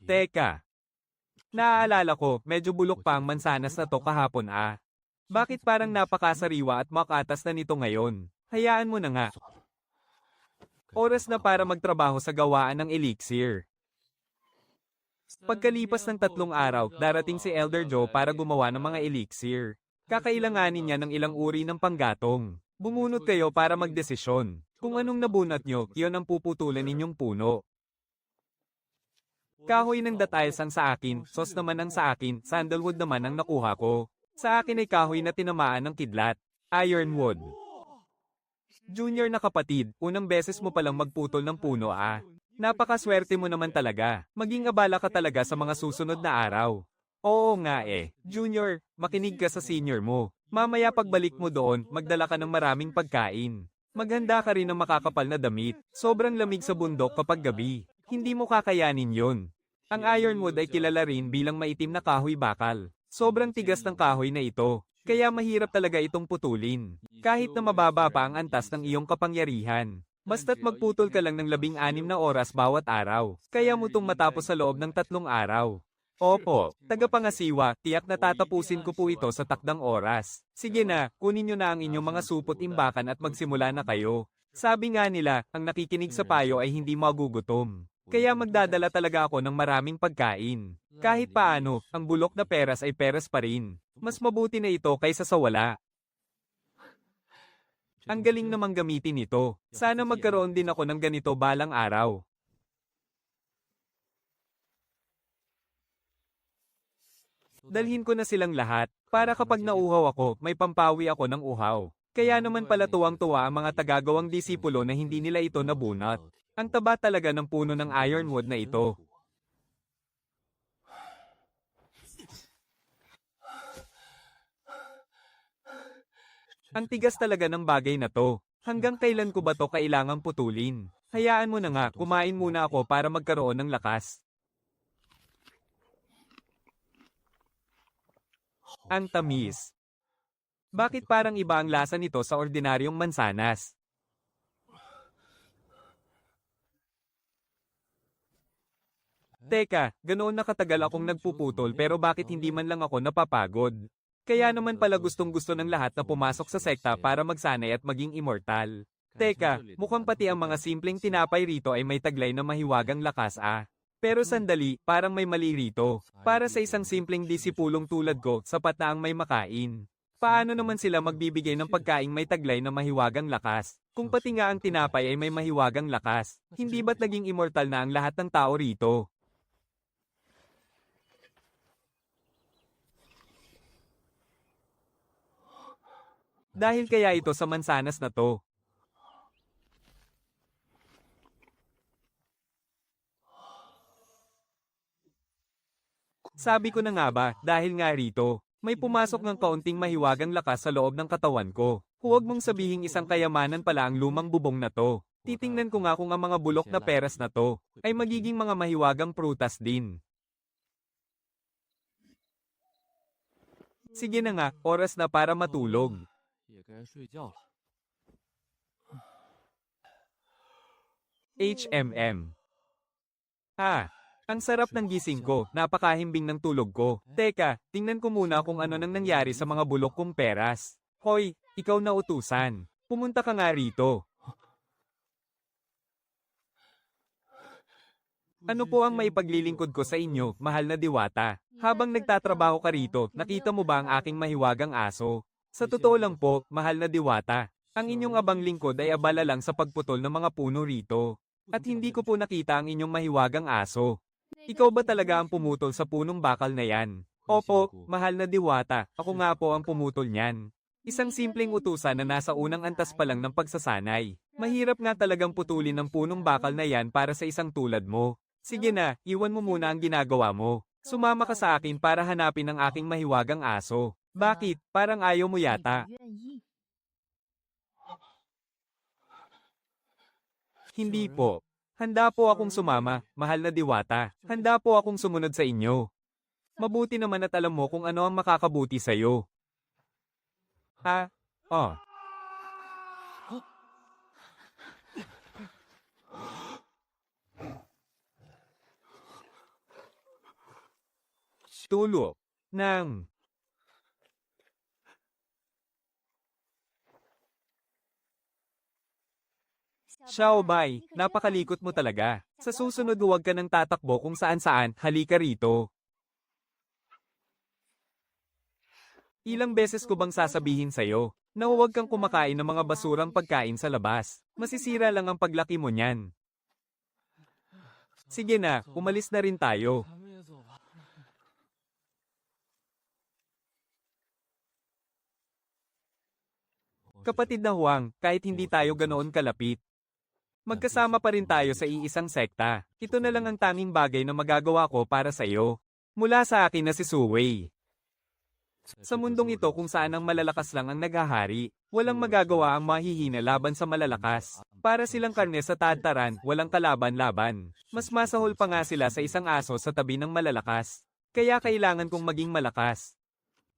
Teka, naaalala ko, medyo bulok pa ang mansanas na to kahapon Bakit parang napakasariwa at makatas na nito ngayon? Hayaan mo na nga. Oras na para magtrabaho sa gawaan ng elixir. Pagkalipas ng 3 araw, darating si Elder Joe para gumawa ng mga elixir. Kakailanganin niya ng ilang uri ng panggatong. Bumunot kayo para magdesisyon. Kung anong nabunot nyo, yun ang puputulan ninyong puno. Kahoy ng datiles ang sa akin, sos naman ang sa akin, sandalwood naman ang nakuha ko. Sa akin ay kahoy na tinamaan ng kidlat. Ironwood. Junior na kapatid, unang beses mo palang magputol ng puno Napakaswerte mo naman talaga. Maging abala ka talaga sa mga susunod na araw. Oo nga Junior, makinig ka sa senior mo. Mamaya pagbalik mo doon, magdala ka ng maraming pagkain. Maghanda ka rin ng makakapal na damit. Sobrang lamig sa bundok kapag gabi. Hindi mo kakayanin yon. Ang ironwood ay kilala rin bilang maitim na kahoy bakal. Sobrang tigas ng kahoy na ito. Kaya mahirap talaga itong putulin. Kahit na mababa pa ang antas ng iyong kapangyarihan. Basta't magputol ka lang ng 16 na oras bawat araw. Kaya mo itong matapos sa loob ng 3 araw. Opo, tagapangasiwa, tiyak na tatapusin ko po ito sa takdang oras. Sige na, kunin nyo na ang inyong mga supot imbakan at magsimula na kayo. Sabi nga nila, ang nakikinig sa payo ay hindi magugutom. Kaya magdadala talaga ako ng maraming pagkain. Kahit paano, ang bulok na peras ay peras pa rin. Mas mabuti na ito kaysa sa wala. Ang galing namang gamitin ito. Sana magkaroon din ako ng ganito balang araw. Dalhin ko na silang lahat, para kapag nauhaw ako, may pampawi ako ng uhaw. Kaya naman pala tuwang-tuwa ang mga tagagawang disipulo na hindi nila ito nabunot. Ang taba talaga ng puno ng ironwood na ito. Ang tigas talaga ng bagay na to. Hanggang kailan ko ba to kailangang putulin? Hayaan mo na nga, kumain muna ako para magkaroon ng lakas. Ang tamis. Bakit parang iba ang lasa nito sa ordinaryong mansanas? Teka, ganoon na katagal akong nagpuputol pero bakit hindi man lang ako napapagod? Kaya naman pala gustong-gusto ng lahat na pumasok sa sekta para magsanay at maging immortal. Teka, mukhang pati ang mga simpleng tinapay rito ay may taglay na mahiwagang lakas Pero sandali, parang may mali rito. Para sa isang simpleng disipulong tulad ko, sapat na ang may makain. Paano naman sila magbibigay ng pagkaing may taglay na mahiwagang lakas? Kung pati nga ang tinapay ay may mahiwagang lakas, hindi ba't naging immortal na ang lahat ng tao rito? Dahil kaya ito sa mansanas na to. Sabi ko na nga ba, dahil nga rito, may pumasok ng kaunting mahiwagang lakas sa loob ng katawan ko. Huwag mong sabihing isang kayamanan pala ang lumang bubong na to. Titingnan ko nga kung ang mga bulok na peras na to, ay magiging mga mahiwagang prutas din. Sige na nga, oras na para matulog. HMM. Ang sarap ng gising ko, napakahimbing ng tulog ko. Teka, tingnan ko muna kung ano nang nangyari sa mga bulok kong peras. Hoy, ikaw na utusan. Pumunta ka nga rito. Ano po ang maipaglilingkod ko sa inyo, mahal na diwata? Habang nagtatrabaho ka rito, nakita mo ba ang aking mahiwagang aso? Sa totoo lang po, mahal na diwata, ang inyong abang lingkod ay abala lang sa pagputol ng mga puno rito. At hindi ko po nakita ang inyong mahiwagang aso. Ikaw ba talaga ang pumutol sa punong bakal na yan? Opo, mahal na diwata, ako nga po ang pumutol niyan. Isang simpleng utusan na nasa unang antas pa lang ng pagsasanay. Mahirap nga talagang putulin ng punong bakal na yan para sa isang tulad mo. Sige na, iwan mo muna ang ginagawa mo. Sumama ka sa akin para hanapin ang aking mahiwagang aso. Bakit? Parang ayaw mo yata. Hindi po. Handa po akong sumama, mahal na diwata. Handa po akong sumunod sa inyo. Mabuti naman at alam mo kung ano ang makakabuti sa'yo. Oh. Tulo. Ng. Xiaobay, napakalikot mo talaga. Sa susunod huwag ka nang tatakbo kung saan-saan, halika rito. Ilang beses ko bang sasabihin sa'yo, na huwag kang kumakain ng mga basurang pagkain sa labas. Masisira lang ang paglaki mo niyan. Sige na, umalis na rin tayo. Kapatid na Huang, kahit hindi tayo ganoon kalapit, magkasama pa rin tayo sa iisang sekta. Ito na lang ang tanging bagay na magagawa ko para sa iyo. Mula sa akin na si Suwei. Sa mundong ito kung saan ang malalakas lang ang naghahari, walang magagawa ang mahihina laban sa malalakas. Para silang karne sa tadtaran, walang kalaban-laban. Mas masahol pa nga sila sa isang aso sa tabi ng malalakas. Kaya kailangan kong maging malakas.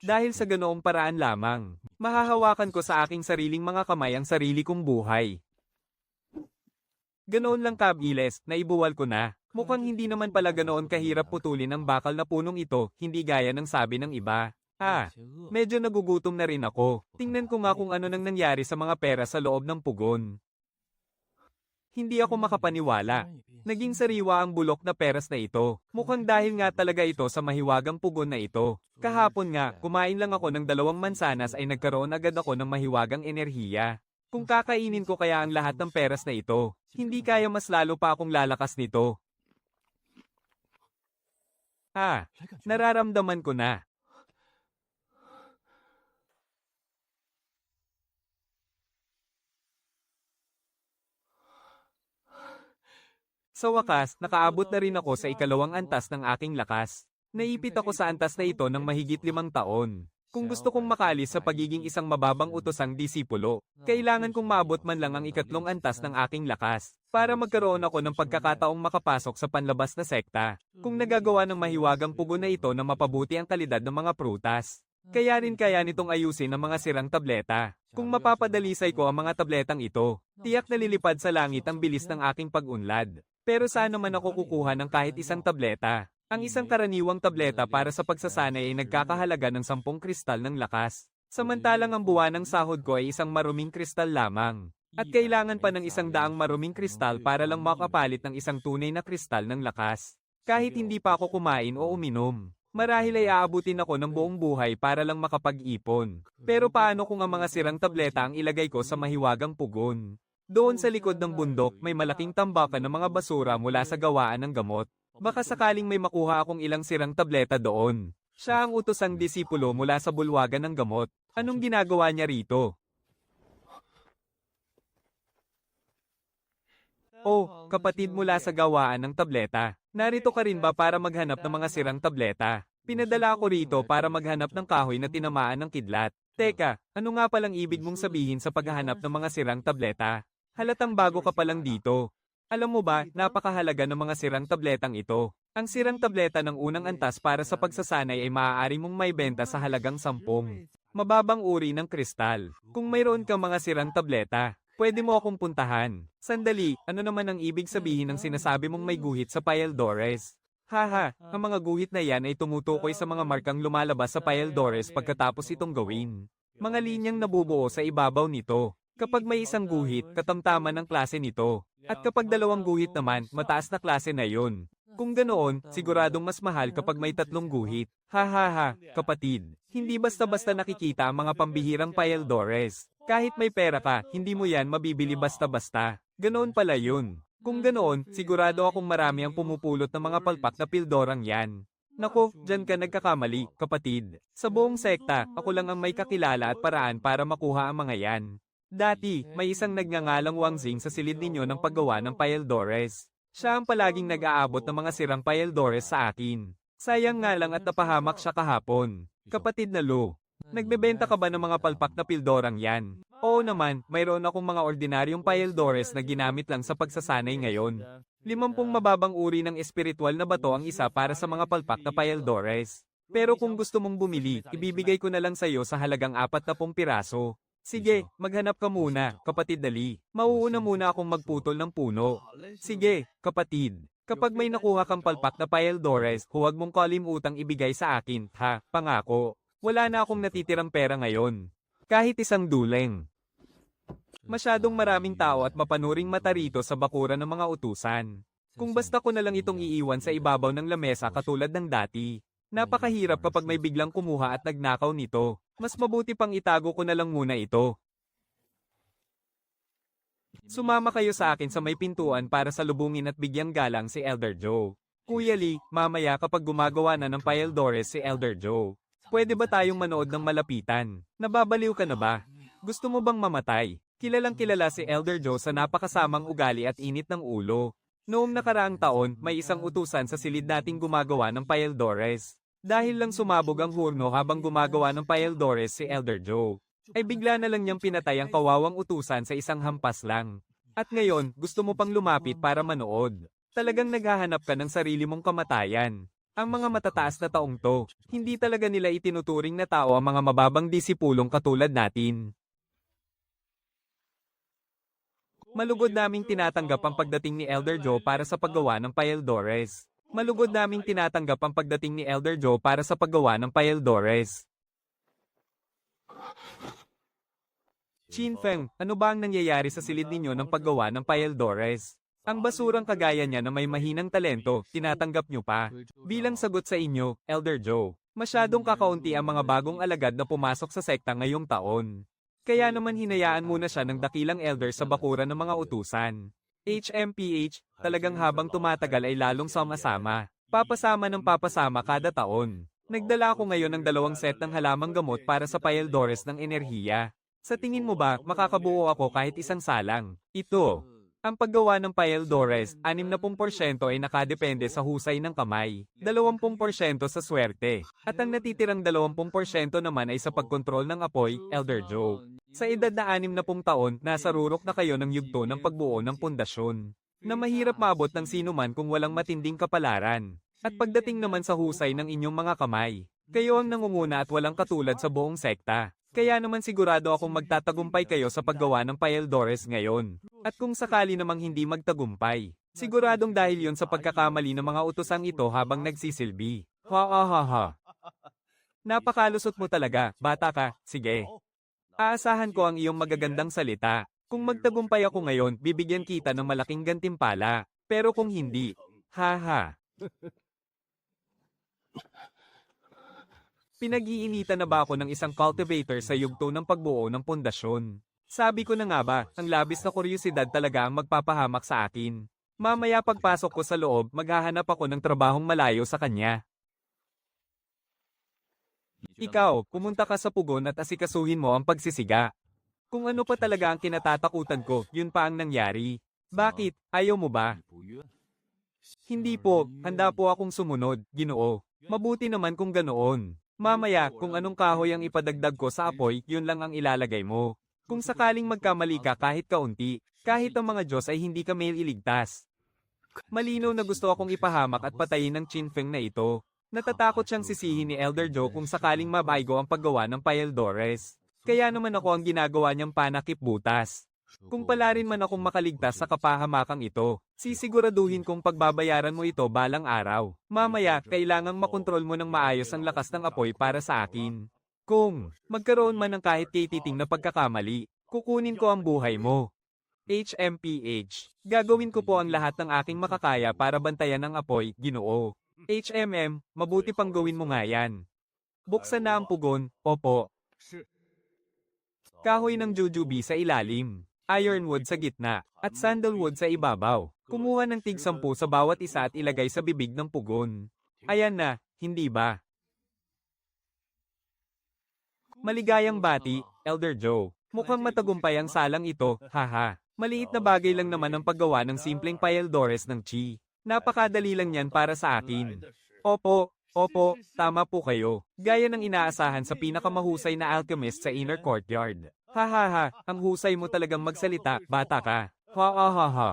Dahil sa ganoong paraan lamang, mahahawakan ko sa aking sariling mga kamay ang sarili kong buhay. Ganoon lang kabilis, naibuwal ko na. Mukhang hindi naman pala ganoon kahirap putulin ang bakal na punong ito, hindi gaya ng sabi ng iba. Medyo nagugutom na rin ako. Tingnan ko nga kung ano nang nangyari sa mga pera sa loob ng pugon. Hindi ako makapaniwala. Naging sariwa ang bulok na peras na ito. Mukhang dahil nga talaga ito sa mahiwagang pugon na ito. Kahapon nga, kumain lang ako ng 2 mansanas ay nagkaroon agad ako ng mahiwagang enerhiya. Kung kakainin ko kaya ang lahat ng peras na ito, hindi kaya mas lalo pa akong lalakas nito. Nararamdaman ko na. Sa wakas, nakaabot na rin ako sa ikalawang antas ng aking lakas. Naipit ako sa antas na ito ng mahigit 5 taon. Kung gusto kong makalis sa pagiging isang mababang utosang disipulo, kailangan kong maabot man lang ang ikatlong antas ng aking lakas, para magkaroon ako ng pagkakataong makapasok sa panlabas na sekta. Kung nagagawa ng mahiwagang pugon na ito na mapabuti ang kalidad ng mga prutas, kaya nitong ayusin ang mga sirang tableta. Kung mapapadalisay ko ang mga tabletang ito, tiyak na lilipad sa langit ang bilis ng aking pag-unlad. Pero saan naman ako kukuha ng kahit isang tableta? Ang isang karaniwang tableta para sa pagsasanay ay nagkakahalaga ng 10 kristal ng lakas. Samantalang ang buwan ng sahod ko ay isang maruming kristal lamang. At kailangan pa ng 100 maruming kristal para lang makapalit ng isang tunay na kristal ng lakas. Kahit hindi pa ako kumain o uminom, marahil ay aabutin ako ng buong buhay para lang makapag-ipon. Pero paano kung ang mga sirang tableta ang ilagay ko sa mahiwagang pugon? Doon sa likod ng bundok may malaking tambakan ng mga basura mula sa gawaan ng gamot. Baka sakaling may makuha akong ilang sirang tableta doon. Siya ang utosang disipulo mula sa bulwagan ng gamot. Anong ginagawa niya rito? Oh, kapatid mula sa gawaan ng tableta. Narito ka rin ba para maghanap ng mga sirang tableta? Pinadala ko rito para maghanap ng kahoy na tinamaan ng kidlat. Teka, ano nga palang ibig mong sabihin sa paghahanap ng mga sirang tableta? Halatang bago ka pa lang dito. Alam mo ba, napakahalaga ng mga sirang tabletang ito. Ang sirang tableta ng unang antas para sa pagsasanay ay maaari mong maibenta sa halagang 10. Mababang uri ng kristal. Kung mayroon kang mga sirang tableta, pwede mo akong puntahan. Sandali, ano naman ang ibig sabihin ng sinasabi mong may guhit sa Paeldores? Ang mga guhit na yan ay tumutukoy sa mga markang lumalabas sa Paeldores pagkatapos itong gawin. Mga linyang nabubuo sa ibabaw nito. Kapag may isang guhit, katamtaman ng klase nito. At kapag 2 guhit naman, mataas na klase na yun. Kung ganoon, siguradong mas mahal kapag may 3 guhit. Kapatid. Hindi basta-basta nakikita ang mga pambihirang Paeldores. Kahit may pera ka, hindi mo yan mabibili basta-basta. Ganoon pala yun. Kung ganoon, sigurado akong marami ang pumupulot ng mga palpak na pildorang yan. Nako, dyan ka nagkakamali, kapatid. Sa buong sekta, ako lang ang may kakilala at paraan para makuha ang mga yan. Dati, may isang nagngangalang Wang Xing sa silid ninyo ng paggawa ng Paeldores. Siya ang palaging nag-aabot ng mga sirang Paeldores sa akin. Sayang nga lang at napahamak siya kahapon. Kapatid na Lu, nagbebenta ka ba ng mga palpak na pildorang yan? Oo naman, mayroon akong mga ordinaryong Paeldores na ginamit lang sa pagsasanay ngayon. 50 mababang uri ng espiritual na bato ang isa para sa mga palpak na Paeldores. Pero kung gusto mong bumili, ibibigay ko na lang sa iyo sa halagang 40 piraso. Sige, maghanap ka muna, kapatid Dali. Mauuna muna akong magputol ng puno. Sige, kapatid. Kapag may nakuha kang palpak na Paeldores, huwag mong kalimutang ibigay sa akin, ha, pangako. Wala na akong natitirang pera ngayon. Kahit isang duleng. Masyadong maraming tao at mapanuring mata rito sa bakuran ng mga utusan. Kung basta ko na lang itong iiwan sa ibabaw ng lamesa katulad ng dati. Napakahirap kapag may biglang kumuha at nagnakaw nito. Mas mabuti pang itago ko na lang muna ito. Sumama kayo sa akin sa may pintuan para salubungin at bigyang galang si Elder Joe. Kuya Lee, mamaya kapag gumagawa na ng Paeldores si Elder Joe. Pwede ba tayong manood ng malapitan? Nababaliw ka na ba? Gusto mo bang mamatay? Kilalang kilala si Elder Joe sa napakasamang ugali at init ng ulo. Noong nakaraang taon, may isang utusan sa silid nating gumagawa ng Paeldores. Dahil lang sumabog ang hurno habang gumagawa ng Paeldores si Elder Joe, ay bigla na lang niyang pinatay ang kawawang utusan sa isang hampas lang. At ngayon, gusto mo pang lumapit para manood. Talagang naghahanap ka ng sarili mong kamatayan. Ang mga matataas na taong to, hindi talaga nila itinuturing na tao ang mga mababang disipulong katulad natin. Malugod naming tinatanggap ang pagdating ni Elder Joe para sa paggawa ng Paeldores. Malugod naming tinatanggap ang pagdating ni Elder Joe para sa paggawa ng Paeldores. Chin Feng, ano ba ang nangyayari sa silid ninyo ng paggawa ng Paeldores? Ang basurang kagaya niya na may mahinang talento, tinatanggap nyo pa. Bilang sagot sa inyo, Elder Joe, masyadong kakaunti ang mga bagong alagad na pumasok sa sekta ngayong taon. Kaya naman hinayaan muna siya ng dakilang elder sa bakuran ng mga utusan. HMPH, talagang habang tumatagal ay lalong sama-sama. Papasama ng papasama kada taon. Nagdala ako ngayon ng 2 set ng halamang gamot para sa Paeldores ng enerhiya. Sa tingin mo ba, makakabuo ako kahit isang salang? Ito. Ang paggawa ng Paeldores, 60% ay nakadepende sa husay ng kamay, 20% sa swerte, at ang natitirang 20% naman ay sa pagkontrol ng apoy, Elder Joe. Sa edad na 60 taon, nasa rurok na kayo ng yugto ng pagbuo ng pundasyon, na mahirap maabot ng sinuman kung walang matinding kapalaran. At pagdating naman sa husay ng inyong mga kamay, kayo ang nangunguna at walang katulad sa buong sekta. Kaya naman sigurado akong magtatagumpay kayo sa paggawa ng Paeldores ngayon. At kung sakali namang hindi magtagumpay, siguradong dahil yon sa pagkakamali ng mga utosang ito habang nagsisilbi. Ha ha ha ha. Napakalusot mo talaga, bata ka, sige. Aasahan ko ang iyong magagandang salita. Kung magtagumpay ako ngayon, bibigyan kita ng malaking gantimpala. Pero kung hindi, ha ha. Pinag-iinitan na ba ako ng isang cultivator sa yugto ng pagbuo ng pundasyon? Sabi ko na nga ba, ang labis na kuryosidad talaga ang magpapahamak sa akin. Mamaya pagpasok ko sa loob, maghahanap ako ng trabahong malayo sa kanya. Ikaw, pumunta ka sa pugon at asikasuhin mo ang pagsisiga. Kung ano pa talaga ang kinatatakutan ko, yun pa ang nangyari. Bakit? Ayaw mo ba? Hindi po, handa po akong sumunod, Ginoo. Mabuti naman kung ganoon. Mamaya, kung anong kahoy ang ipadagdag ko sa apoy, yun lang ang ilalagay mo. Kung sakaling magkamali ka kahit kaunti, kahit ang mga Diyos ay hindi ka iligtas. Malinaw na gusto akong ipahamak at patayin ng Chin Feng na ito. Natatakot siyang sisihin ni Elder Joe kung sakaling mabaygo ang paggawa ng Paeldores. Kaya naman ako ang ginagawa niyang panakip butas. Kung pala rin man akong makaligtas sa kapahamakang ito, sisiguraduhin kong pagbabayaran mo ito balang araw. Mamaya, kailangang makontrol mo ng maayos ang lakas ng apoy para sa akin. Kung magkaroon man ng kahit katiting na pagkakamali, kukunin ko ang buhay mo. HMPH. Gagawin ko po ang lahat ng aking makakaya para bantayan ang apoy, Ginoo. HMM, mabuti pang gawin mo nga yan. Buksan na ang pugon, opo. Kahoy ng jujube sa ilalim. Ironwood sa gitna, at sandalwood sa ibabaw. Kumuha ng tig-10 sa bawat isa at ilagay sa bibig ng pugon. Ayan na, hindi ba? Maligayang bati, Elder Joe. Mukhang matagumpay ang salang ito, haha. Maliit na bagay lang naman ang paggawa ng simpleng Paeldores ng Chi. Napakadali lang yan para sa akin. Opo, tama po kayo. Gaya ng inaasahan sa pinakamahusay na alchemist sa inner courtyard. Hahaha, ang husay mo talagang magsalita, bata ka. Ha ha ha ha.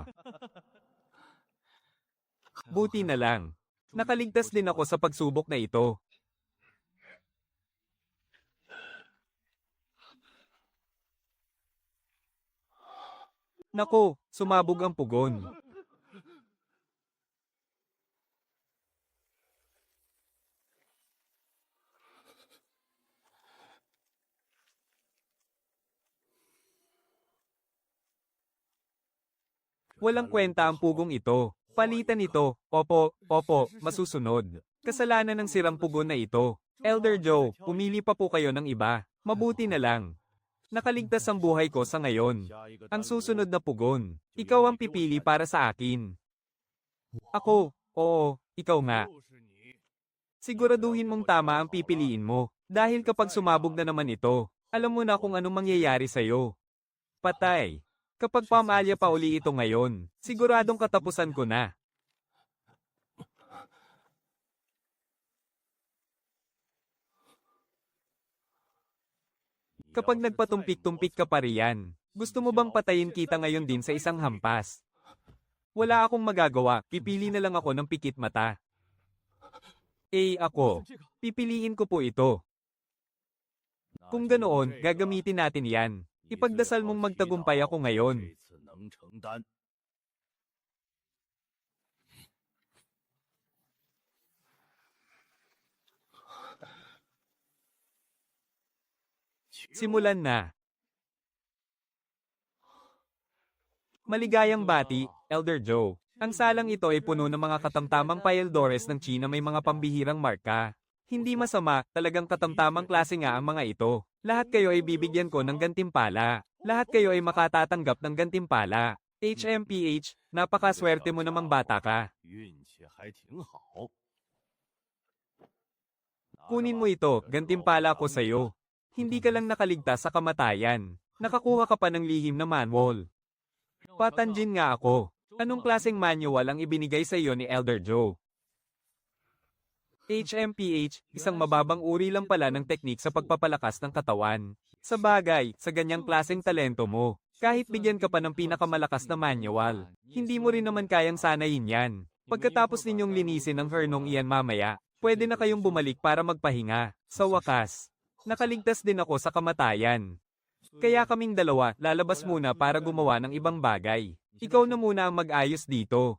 Buti na lang. Nakaligtas din ako sa pagsubok na ito. Nako, sumabog ang pugon. Walang kwenta ang pugong ito. Palitan ito. Opo, opo, masusunod. Kasalanan ng sirang pugon na ito. Elder Joe, pumili pa po kayo ng iba. Mabuti na lang. Nakaligtas ang buhay ko sa ngayon. Ang susunod na pugon. Ikaw ang pipili para sa akin. Ako, oo, ikaw nga. Siguraduhin mong tama ang pipiliin mo. Dahil kapag sumabog na naman ito, alam mo na kung anong mangyayari sa'yo. Patay. Kapag pamalya pa uli ito ngayon, siguradong katapusan ko na. Kapag nagpatumpik-tumpik ka pa riyan, gusto mo bang patayin kita ngayon din sa isang hampas? Wala akong magagawa, pipili na lang ako ng pikit mata. Ako, pipiliin ko po ito. Kung ganoon, gagamitin natin yan. Ipagdasal mong magtagumpay ako ngayon. Simulan na. Maligayang bati, Elder Joe. Ang salang ito ay puno ng mga katamtamang payeldores ng China may mga pambihirang marka. Hindi masama, talagang katamtamang klase nga ang mga ito. Lahat kayo ay bibigyan ko ng gantimpala. Lahat kayo ay makatatanggap ng gantimpala. HMPH, napakaswerte mo namang bata ka. Kunin mo ito, gantimpala ko sa'yo. Hindi ka lang nakaligtas sa kamatayan. Nakakuha ka pa ng lihim na manual. Patanjin nga ako. Anong klaseng manual ang ibinigay sa iyo ni Elder Joe? HMPH, isang mababang uri lang pala ng teknik sa pagpapalakas ng katawan. Sa bagay, sa ganyang klaseng talento mo, kahit bigyan ka pa ng pinakamalakas na manual, hindi mo rin naman kayang sanayin yan. Pagkatapos ninyong linisin ang hernong iyan mamaya, pwede na kayong bumalik para magpahinga. Sa wakas, nakaligtas din ako sa kamatayan. Kaya kaming dalawa, lalabas muna para gumawa ng ibang bagay. Ikaw na muna ang mag-ayos dito.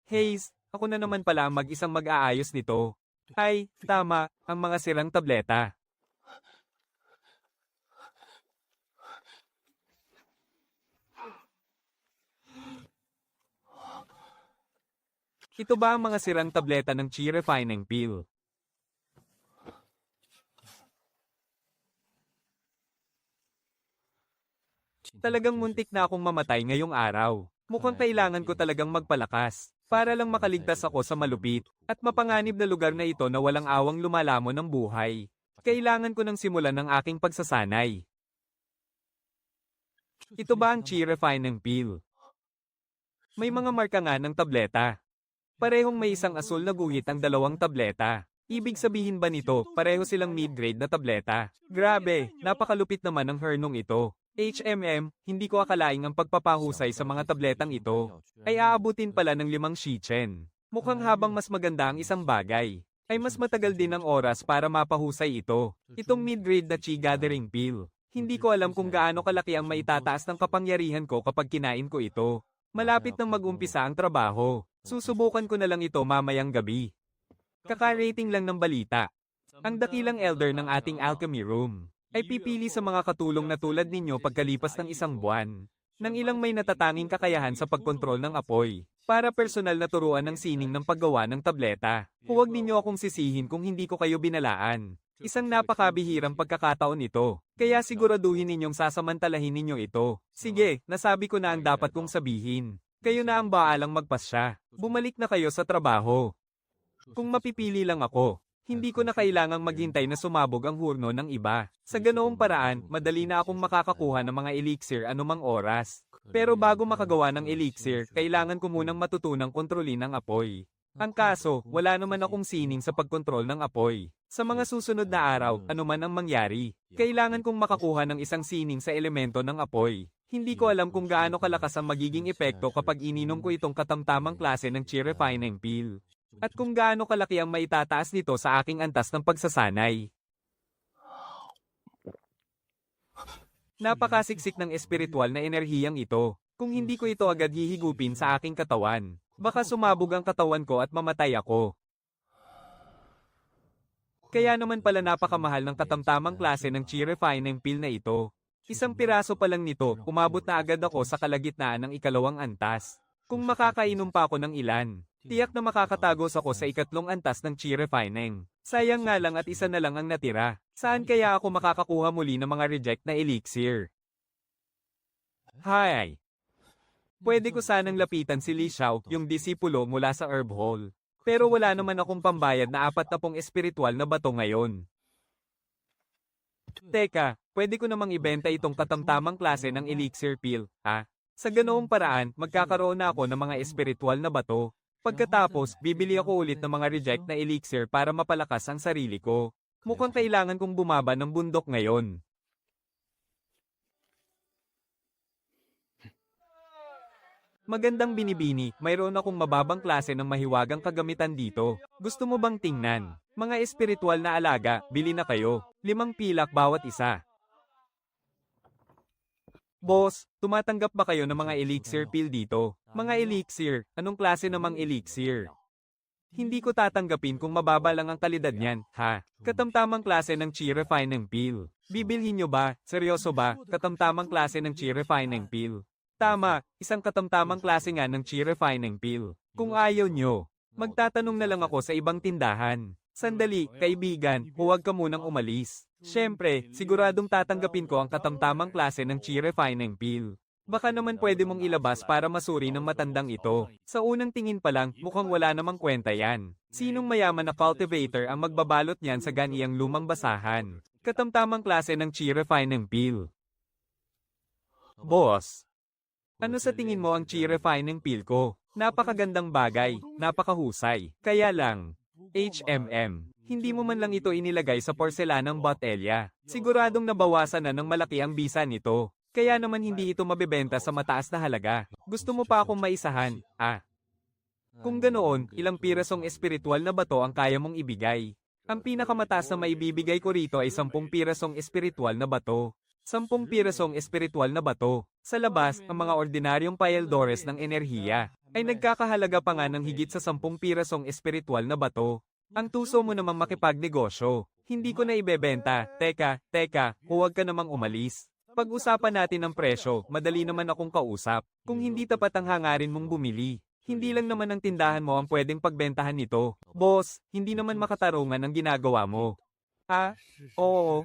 Hayes, ako na naman pala ang mag-isang mag-aayos nito. Ay, tama, ang mga sirang tableta. Ito ba ang mga sirang tableta ng Chi Refining Pill? Talagang muntik na akong mamatay ngayong araw. Mukhang kailangan ko talagang magpalakas, para lang makaligtas ako sa malupit, at mapanganib na lugar na ito na walang awang lumalamon ng buhay. Kailangan ko nang simulan ng aking pagsasanay. Ito ba ang Chi Refining Pill? May mga marka nga ng tableta. Parehong may isang asul na guhit ang dalawang tableta. Ibig sabihin ba nito, pareho silang mid-grade na tableta? Grabe, napakalupit naman ng hernong ito. Hindi ko akalaing ang pagpapahusay sa mga tabletang ito ay aabutin pala ng 5 shichen. Mukhang habang mas maganda ang isang bagay, ay mas matagal din ang oras para mapahusay ito. Itong mid-grade na Chi Gathering Pill. Hindi ko alam kung gaano kalaki ang maitataas ng kapangyarihan ko kapag kinain ko ito. Malapit nang mag-umpisa ang trabaho. Susubukan ko na lang ito mamayang gabi. Kaka-rating lang ng balita. Ang dakilang elder ng ating alchemy room ay pipili sa mga katulong na tulad ninyo pagkalipas ng 1 buwan, ng ilang may natatanging kakayahan sa pagkontrol ng apoy, para personal na turuan ng sining ng paggawa ng tableta. Huwag ninyo akong sisihin kung hindi ko kayo binalaan. Isang napakabihirang pagkakataon ito, kaya siguraduhin ninyong sasamantalahin ninyo ito. Sige, nasabi ko na ang dapat kong sabihin. Kayo na ang baalang magpasya. Bumalik na kayo sa trabaho. Kung mapipili lang ako, hindi ko na kailangang maghintay na sumabog ang hurno ng iba. Sa ganoong paraan, madali na akong makakakuha ng mga elixir anumang oras. Pero bago makagawa ng elixir, kailangan ko munang matutunang kontrolin ang apoy. Ang kaso, wala naman akong sining sa pagkontrol ng apoy. Sa mga susunod na araw, anuman ang mangyari, kailangan kong makakuha ng isang sining sa elemento ng apoy. Hindi ko alam kung gaano kalakas ang magiging epekto kapag ininom ko itong katamtamang klase ng Chi Refining Pill. At kung gaano kalaki ang maitataas nito sa aking antas ng pagsasanay. Napakasiksik ng espiritual na enerhiyang ito. Kung hindi ko ito agad hihigupin sa aking katawan, baka sumabog ang katawan ko at mamatay ako. Kaya naman pala napakamahal ng katamtamang klase ng Chi Refining Pill na ito. Isang piraso pa lang nito, umabot na agad ako sa kalagitnaan ng ikalawang antas. Kung makakainom pa ako ng ilan, tiyak na makakatagos ako sa ikatlong antas ng chi refining. Sayang nga lang at isa na lang ang natira. Saan kaya ako makakakuha muli ng mga reject na elixir? Hi! Pwede ko sanang lapitan si Li Xiao, yung disipulo mula sa Herb Hall. Pero wala naman akong pambayad na 40 espiritual na bato ngayon. Teka, pwede ko namang ibenta itong katamtamang klase ng elixir pill, ha? Sa ganoong paraan, magkakaroon na ako ng mga espiritual na bato. Pagkatapos, bibili ako ulit ng mga reject na elixir para mapalakas ang sarili ko. Mukhang kailangan kong bumaba ng bundok ngayon. Magandang binibini, mayroon akong mababang klase ng mahiwagang kagamitan dito. Gusto mo bang tingnan? Mga espiritual na alaga, bili na kayo. 5 pilak bawat isa. Boss, tumatanggap ba kayo ng mga elixir pill dito? Mga elixir, anong klase namang elixir? Hindi ko tatanggapin kung mababa lang ang kalidad niyan, ha? Katamtamang klase ng chi refining pill. Bibilhin nyo ba? Seryoso ba? Katamtamang klase ng chi refining pill. Tama, isang katamtamang klase nga ng chi refining pill. Kung ayaw nyo, magtatanong na lang ako sa ibang tindahan. Sandali, kaibigan, huwag ka munang umalis. Siyempre, siguradong tatanggapin ko ang katamtamang klase ng chi refining pill. Baka naman pwede mong ilabas para masuri ng matandang ito. Sa unang tingin pa lang, mukhang wala namang kwenta yan. Sinong mayaman na cultivator ang magbabalot niyan sa ganiyang lumang basahan? Katamtamang klase ng chi refining pill. Boss, ano sa tingin mo ang chi refining pill ko? Napakagandang bagay, napakahusay. Kaya lang, hindi mo man lang ito inilagay sa porselanang botelya. Siguradong nabawasan na ng malaki ang bisa nito. Kaya naman hindi ito mabebenta sa mataas na halaga. Gusto mo pa akong maisahan, Kung ganoon, ilang pirasong espiritual na bato ang kaya mong ibigay? Ang pinakamataas na maibibigay ko rito ay 10 pirasong espiritual na bato. 10 pirasong espiritual na bato. Sa labas, ang mga ordinaryong paeldores ng enerhiya ay nagkakahalaga pa nga ng higit sa 10 pirasong espiritual na bato. Ang tuso mo namang makipagnegosyo. Hindi ko na ibebenta. Teka, huwag ka namang umalis. Pag-usapan natin ang presyo, madali naman akong kausap. Kung hindi tapat ang hangarin mong bumili, hindi lang naman ang tindahan mo ang pwedeng pagbentahan nito. Boss, hindi naman makatarungan ang ginagawa mo. Oo.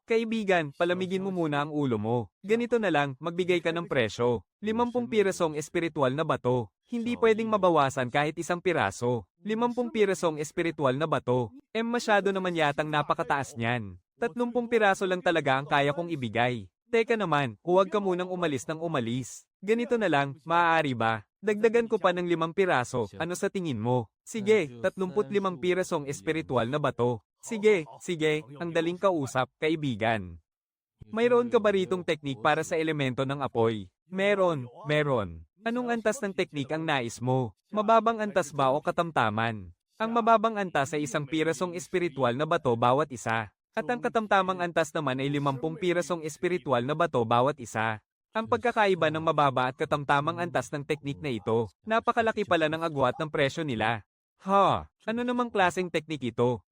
Kaibigan, palamigin mo muna ang ulo mo. Ganito na lang, magbigay ka ng presyo. 50 pirasong espiritual na bato. Hindi pwedeng mabawasan kahit isang piraso. 50 pirasong espiritual na bato. Masyado naman yatang napakataas niyan. 30 piraso lang talaga ang kaya kong ibigay. Teka naman, huwag ka munang umalis ng umalis. Ganito na lang, maaari ba? Dagdagan ko pa ng 5 piraso, ano sa tingin mo? Sige, 35 pirasong espiritual na bato. Sige, ang daling kausap, kaibigan. Mayroon ka ba ritong teknik para sa elemento ng apoy? Meron. Anong antas ng teknik ang nais mo? Mababang antas ba o katamtaman? Ang mababang antas ay 1 pirasong espiritual na bato bawat isa. At ang katamtamang antas naman ay 50 pirasong espiritual na bato bawat isa. Ang pagkakaiba ng mababa at katamtamang antas ng teknik na ito, napakalaki pala ng agwat ng presyo nila. Ano namang klaseng teknik ito?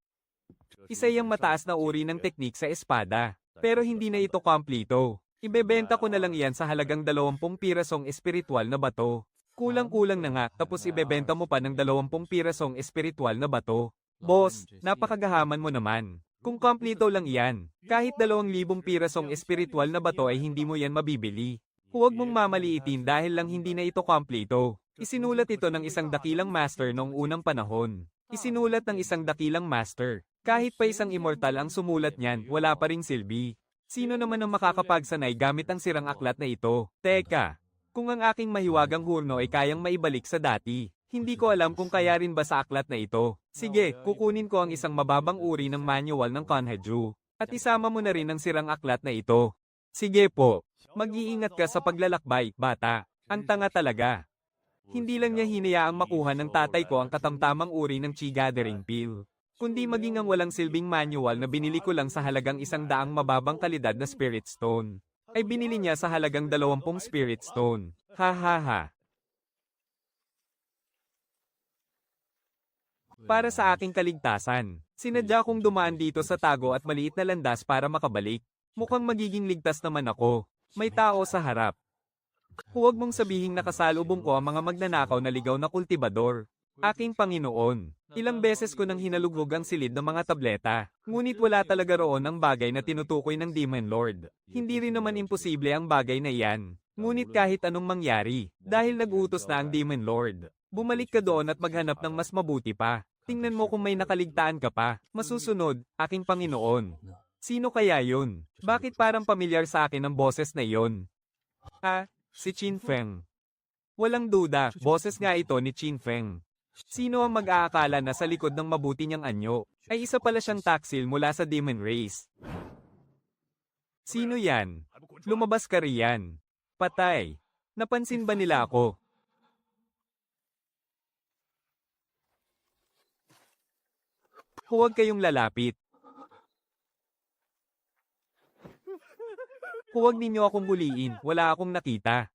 Isa yung mataas na uri ng teknik sa espada. Pero hindi na ito kompleto. Ibebenta ko na lang yan sa halagang 20 pirasong espiritual na bato. Kulang-kulang na nga, tapos ibebenta mo pa ng 20 pirasong espiritual na bato. Boss, napakagahaman mo naman. Kung kompleto lang yan, kahit 2,000 pirasong espiritual na bato ay hindi mo yan mabibili. Huwag mong mamaliitin dahil lang hindi na ito kompleto. Isinulat ito ng isang dakilang master noong unang panahon. Isinulat ng isang dakilang master. Kahit pa isang immortal ang sumulat niyan, wala pa ring silbi. Sino naman ang makakapagsanay gamit ang sirang aklat na ito? Teka, kung ang aking mahiwagang hurno ay kayang maibalik sa dati, hindi ko alam kung kaya rin ba sa aklat na ito. Sige, kukunin ko ang isang mababang uri ng manual ng Kanhaju, at isama mo na rin ang sirang aklat na ito. Sige po, mag-iingat ka sa paglalakbay, bata. Ang tanga talaga. Hindi lang niya hinayaang makuha ng tatay ko ang katamtamang uri ng Chi Gathering Pill, kundi maging ang walang silbing manual na binili ko lang sa halagang 100 mababang kalidad na Spirit Stone, ay binili niya sa halagang 20 Spirit Stone. Para sa aking kaligtasan, sinadya kong dumaan dito sa tago at maliit na landas para makabalik. Mukhang magiging ligtas naman ako. May tao sa harap. Huwag mong sabihing nakasalubong ko ang mga magnanakaw na ligaw na kultibador. Aking Panginoon, ilang beses ko nang hinalugog ang silid ng mga tableta. Ngunit wala talaga roon ang bagay na tinutukoy ng Demon Lord. Hindi rin naman imposible ang bagay na iyan. Ngunit kahit anong mangyari, dahil nag-utos na ang Demon Lord, bumalik ka doon at maghanap ng mas mabuti pa. Tingnan mo kung may nakaligtaan ka pa. Masusunod, aking Panginoon. Sino kaya yun? Bakit parang pamilyar sa akin ang boses na iyon? Si Qin Feng. Walang duda, boses nga ito ni Qin Feng. Sino ang mag-aakala na sa likod ng mabuti niyang anyo, ay isa pala siyang taksil mula sa Demon Race? Sino yan? Lumabas ka riyan. Patay. Napansin ba nila ako? Huwag kayong lalapit. Huwag ninyo akong buliin, wala akong nakita.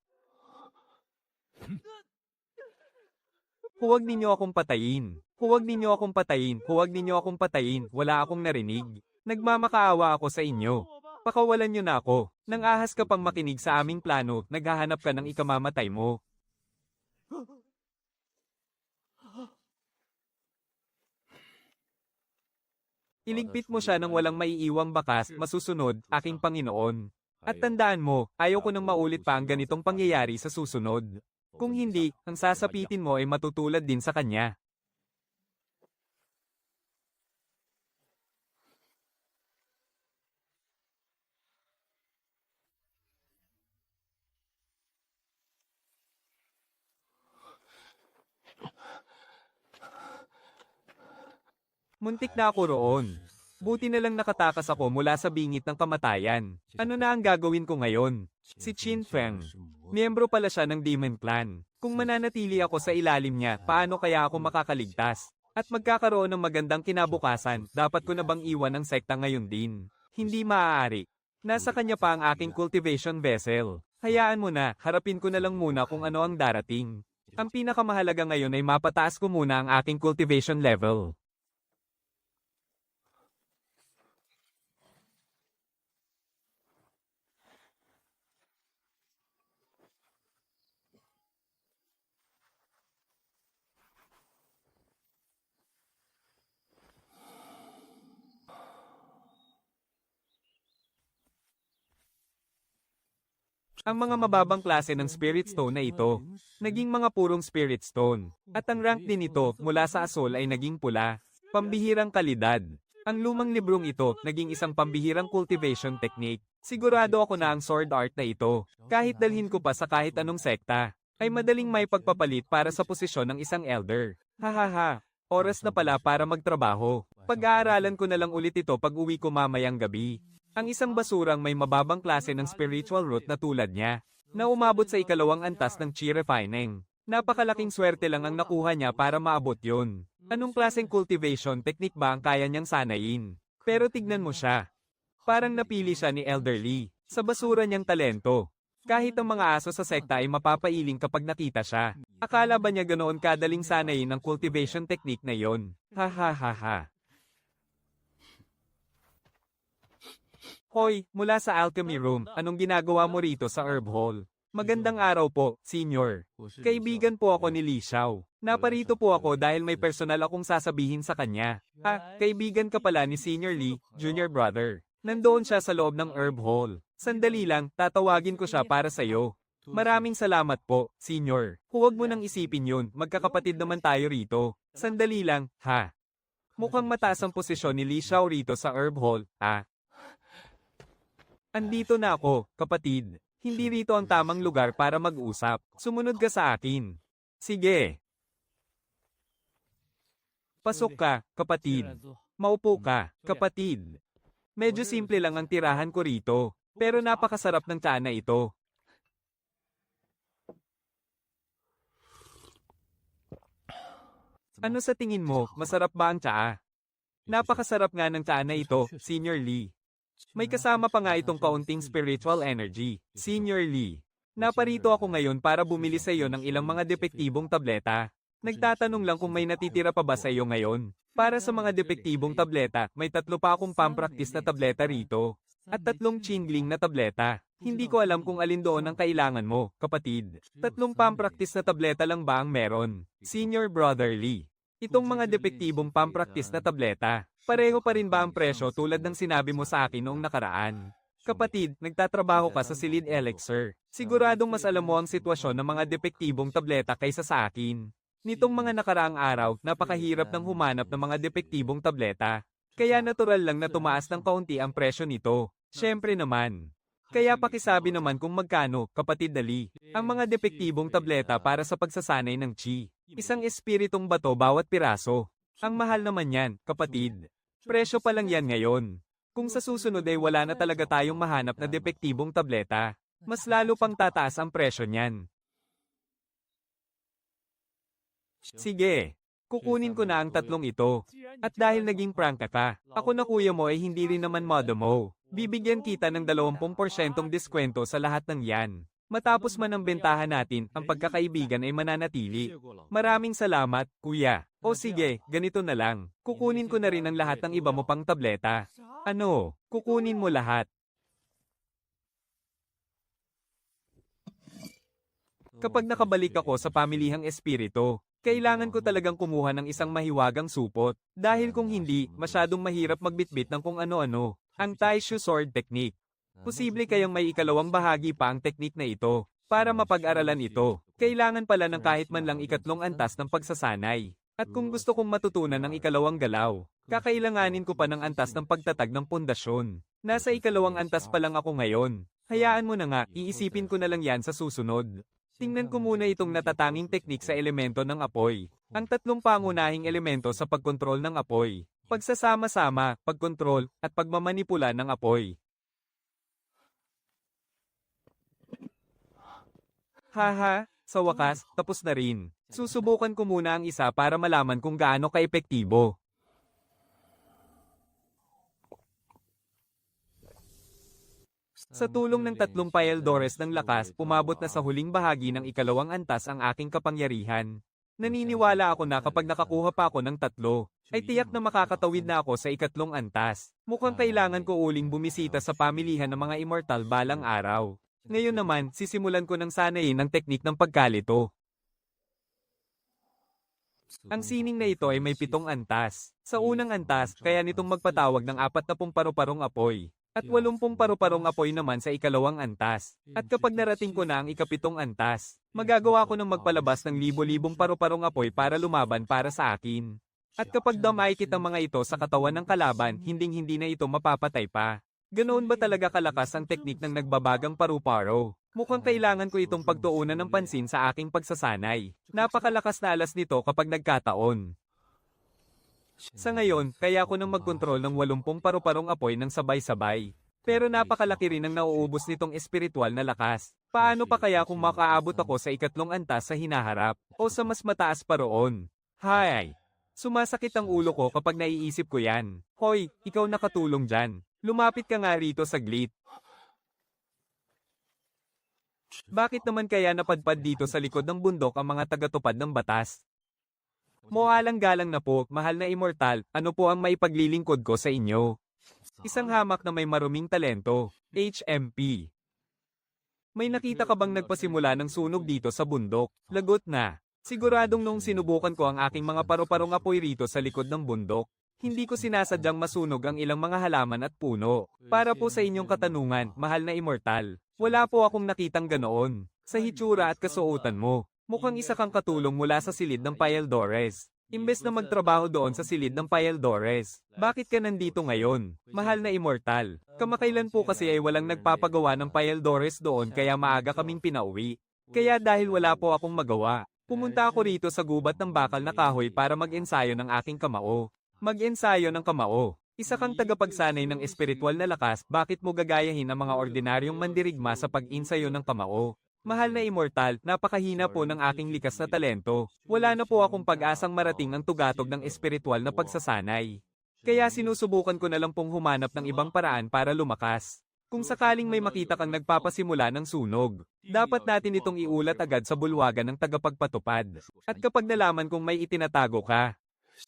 Huwag ninyo akong patayin. Huwag ninyo akong patayin. Huwag ninyo akong patayin, wala akong narinig. Nagmamakaawa ako sa inyo. Pakawalan niyo na ako. Nang ahas ka pang makinig sa aming plano, naghahanap ka ng ikamamatay mo. Iligpit mo siya ng walang maiiwang bakas, masusunod, aking Panginoon. At tandaan mo, ayaw ko nang maulit pa ang ganitong pangyayari sa susunod. Kung hindi, ang sasapitin mo ay matutulad din sa kanya. Muntik na ako roon. Buti na lang nakatakas ako mula sa bingit ng kamatayan. Ano na ang gagawin ko ngayon? Si Qin Feng. Miyembro pala siya ng Demon Clan. Kung mananatili ako sa ilalim niya, paano kaya ako makakaligtas? At magkakaroon ng magandang kinabukasan, dapat ko na bang iwan ang sekta ngayon din? Hindi maaari. Nasa kanya pa ang aking cultivation vessel. Hayaan mo na, harapin ko na lang muna kung ano ang darating. Ang pinakamahalaga ngayon ay mapataas ko muna ang aking cultivation level. Ang mga mababang klase ng Spirit Stone na ito, naging mga purong Spirit Stone. At ang rank din ito, mula sa asol ay naging pula. Pambihirang kalidad. Ang lumang librong ito, naging isang pambihirang cultivation technique. Sigurado ako na ang sword art na ito, kahit dalhin ko pa sa kahit anong sekta, ay madaling may pagpapalit para sa posisyon ng isang elder. Hahaha, oras na pala para magtrabaho. Pag-aaralan ko na lang ulit ito pag uwi ko mamayang gabi. Ang isang basurang may mababang klase ng spiritual root na tulad niya, na umabot sa ikalawang antas ng chi refining. Napakalaking swerte lang ang nakuha niya para maabot yun. Anong klaseng cultivation technique ba ang kaya niyang sanayin? Pero tignan mo siya. Parang napili siya ni Elderly, sa basura niyang talento. Kahit ang mga aso sa sekta ay mapapailing kapag nakita siya. Akala ba niya ganoon kadaling sanayin ang cultivation technique na yon? Ha ha ha ha. Hoy, mula sa Alchemy Room, anong ginagawa mo rito sa Herb Hall? Magandang araw po, Senior. Kaibigan po ako ni Li Xiao. Naparito po ako dahil may personal akong sasabihin sa kanya. Kaibigan ka pala ni Senior Li, Junior Brother. Nandoon siya sa loob ng Herb Hall. Sandali lang, tatawagin ko siya para sa'yo. Maraming salamat po, Senior. Huwag mo nang isipin yun, magkakapatid naman tayo rito. Sandali lang, ha? Mukhang mataas ang posisyon ni Li Xiao rito sa Herb Hall, ha? Andito na ako, kapatid. Hindi rito ang tamang lugar para mag-usap. Sumunod ka sa akin. Sige. Pasok ka, kapatid. Maupo ka, kapatid. Medyo simple lang ang tirahan ko rito, pero napakasarap ng tsaa na ito. Ano sa tingin mo, masarap ba ang tsaa? Napakasarap nga ng tsaa na ito, Senior Lee. May kasama pa nga itong kaunting spiritual energy, Senior Lee. Naparito ako ngayon para bumili sa iyo ng ilang mga depektibong tableta. Nagtatanong lang kung may natitira pa ba sa iyo ngayon. Para sa mga depektibong tableta, may 3 pa akong pampraktis na tableta rito. at 3 Qingling na tableta. Hindi ko alam kung alin doon ang kailangan mo, kapatid. 3 pampraktis na tableta lang ba ang meron? Senior Brother Lee. Itong mga depektibong pampraktis na tableta, pareho pa rin ba ang presyo tulad ng sinabi mo sa akin noong nakaraan? Kapatid, nagtatrabaho ka sa Silid Elixir. Siguradong mas alam mo ang sitwasyon ng mga depektibong tableta kaysa sa akin. Nitong mga nakaraang araw, napakahirap ng humanap ng mga depektibong tableta. Kaya natural lang na tumaas ng kaunti ang presyo nito. Siyempre naman. Kaya pakisabi naman kung magkano, kapatid Dali, ang mga depektibong tableta para sa pagsasanay ng chi. Isang espiritong bato bawat piraso. Ang mahal naman yan, kapatid. Presyo pa lang yan ngayon. Kung sa susunod ay wala na talaga tayong mahanap na depektibong tableta, mas lalo pang tataas ang presyo niyan. Sige, kukunin ko na ang 3 ito. At dahil naging prank ka, ako na kuya mo ay hindi rin naman modo mo. Bibigyan kita ng 20% diskwento sa lahat ng yan. Matapos man ang bentahan natin, ang pagkakaibigan ay mananatili. Maraming salamat, kuya. O sige, ganito na lang. Kukunin ko na rin ang lahat ng iba mo pang tableta. Ano? Kukunin mo lahat. Kapag nakabalik ako sa pamilihang espiritu, kailangan ko talagang kumuha ng isang mahiwagang supot. Dahil kung hindi, masyadong mahirap magbitbit ng kung ano-ano. Ang Taishu Sword Technique. Posible kayang may ikalawang bahagi pa ang teknik na ito. Para mapag-aralan ito, kailangan pala ng kahit man lang 3 antas ng pagsasanay. At kung gusto kong matutunan ng ikalawang galaw, kakailanganin ko pa ng antas ng pagtatag ng pundasyon. Nasa 2 antas pa lang ako ngayon. Hayaan mo na nga, iisipin ko na lang yan sa susunod. Tingnan ko muna itong natatanging teknik sa elemento ng apoy. Ang 3 pangunahing elemento sa pagkontrol ng apoy. Pagsasama-sama, pagkontrol, at pagmamanipula ng apoy. Haha, sa wakas, tapos na rin. Susubukan ko muna ang isa para malaman kung gaano ka-epektibo. Sa tulong ng 3 Paeldores ng lakas, umabot na sa huling bahagi ng ikalawang antas ang aking kapangyarihan. Naniniwala ako na kapag nakakuha pa ako ng 3, ay tiyak na makakatawid na ako sa 4 antas. Mukhang kailangan ko uling bumisita sa pamilihan ng mga immortal balang araw. Ngayon naman, sisimulan ko ng sanayin ang teknik ng pagkalito. Ang sining na ito ay may 7 antas. Sa unang antas, kaya nitong magpatawag ng 40 paru-parong apoy. At 80 paru-parong apoy naman sa ikalawang antas. At kapag narating ko na ang 7 antas, magagawa ko ng magpalabas ng libo-libong paru-parong apoy para lumaban para sa akin. At kapag damakit ang mga ito sa katawan ng kalaban, hinding-hindi na ito mapapatay pa. Ganoon ba talaga kalakas ang teknik ng nagbabagang paru-paro? Mukhang kailangan ko itong pagtuunan ng pansin sa aking pagsasanay. Napakalakas na alas nito kapag nagkataon. Sa ngayon, kaya ako nang magkontrol ng 80 paru-parong apoy ng sabay-sabay. Pero napakalaki rin ang nauubos nitong espiritual na lakas. Paano pa kaya kung makaabot ako sa 3 antas sa hinaharap? O sa mas mataas pa roon? Hay! Sumasakit ang ulo ko kapag naiisip ko yan. Hoy, ikaw nakatulong dyan. Lumapit ka nga rito saglit. Bakit naman kaya napadpad dito sa likod ng bundok ang mga tagatupad ng batas? Moalang-galang na po, mahal na immortal, ano po ang maipaglilingkod ko sa inyo? Isang hamak na may maruming talento, HMP. May nakita ka bang nagpasimula ng sunog dito sa bundok? Lagot na. Siguradong nung sinubukan ko ang aking mga paru-parong apoy rito sa likod ng bundok, hindi ko sinasadyang masunog ang ilang mga halaman at puno. Para po sa inyong katanungan, mahal na immortal, wala po akong nakitang ganoon. Sa hitsura at kasuotan mo, mukhang isa kang katulong mula sa silid ng Paeldores. Imbes na magtrabaho doon sa silid ng Paeldores, bakit ka nandito ngayon, mahal na immortal? Kamakailan po kasi ay walang nagpapagawa ng Paeldores doon kaya maaga kaming pinauwi. Kaya dahil wala po akong magawa, pumunta ako rito sa gubat ng bakal na kahoy para mag-ensayo ng aking kamao. Mag-ensayo ng kamao. Isa kang tagapagsanay ng espiritual na lakas, bakit mo gagayahin ang mga ordinaryong mandirigma sa pag-ensayo ng kamao? Mahal na immortal, napakahina po ng aking likas na talento. Wala na po akong pag-asang marating ang tugatog ng espiritual na pagsasanay. Kaya sinusubukan ko na lang pong humanap ng ibang paraan para lumakas. Kung sakaling may makita kang nagpapasimula ng sunog, dapat natin itong iulat agad sa bulwagan ng tagapagpatupad. At kapag nalaman kung may itinatago ka,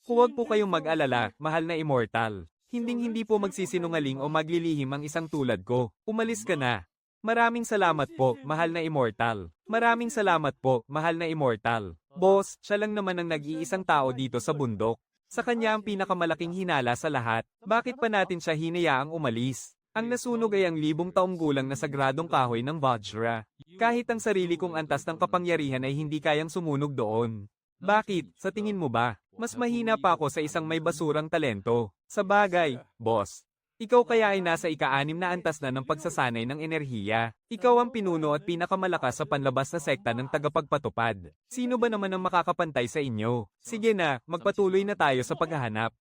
huwag po kayong mag-alala, mahal na immortal. Hinding-hindi po magsisinungaling o maglilihim ang isang tulad ko. Umalis ka na. Maraming salamat po, mahal na Immortal. Maraming salamat po, mahal na Immortal. Boss, siya lang naman ang nag-iisang tao dito sa bundok. Sa kanya ang pinakamalaking hinala sa lahat. Bakit pa natin siya hinayaang umalis? Ang nasunog ay ang libong taong gulang na sagradong kahoy ng Vajra. Kahit ang sarili kong antas ng kapangyarihan ay hindi kayang sumunog doon. Bakit, sa tingin mo ba? Mas mahina pa ako sa isang may basurang talento. Sa bagay, boss. Ikaw kaya ay nasa ika-6 na antas na ng pagsasanay ng enerhiya. Ikaw ang pinuno at pinakamalakas sa panlabas na sekta ng tagapagpatupad. Sino ba naman ang makakapantay sa inyo? Sige na, magpatuloy na tayo sa paghahanap.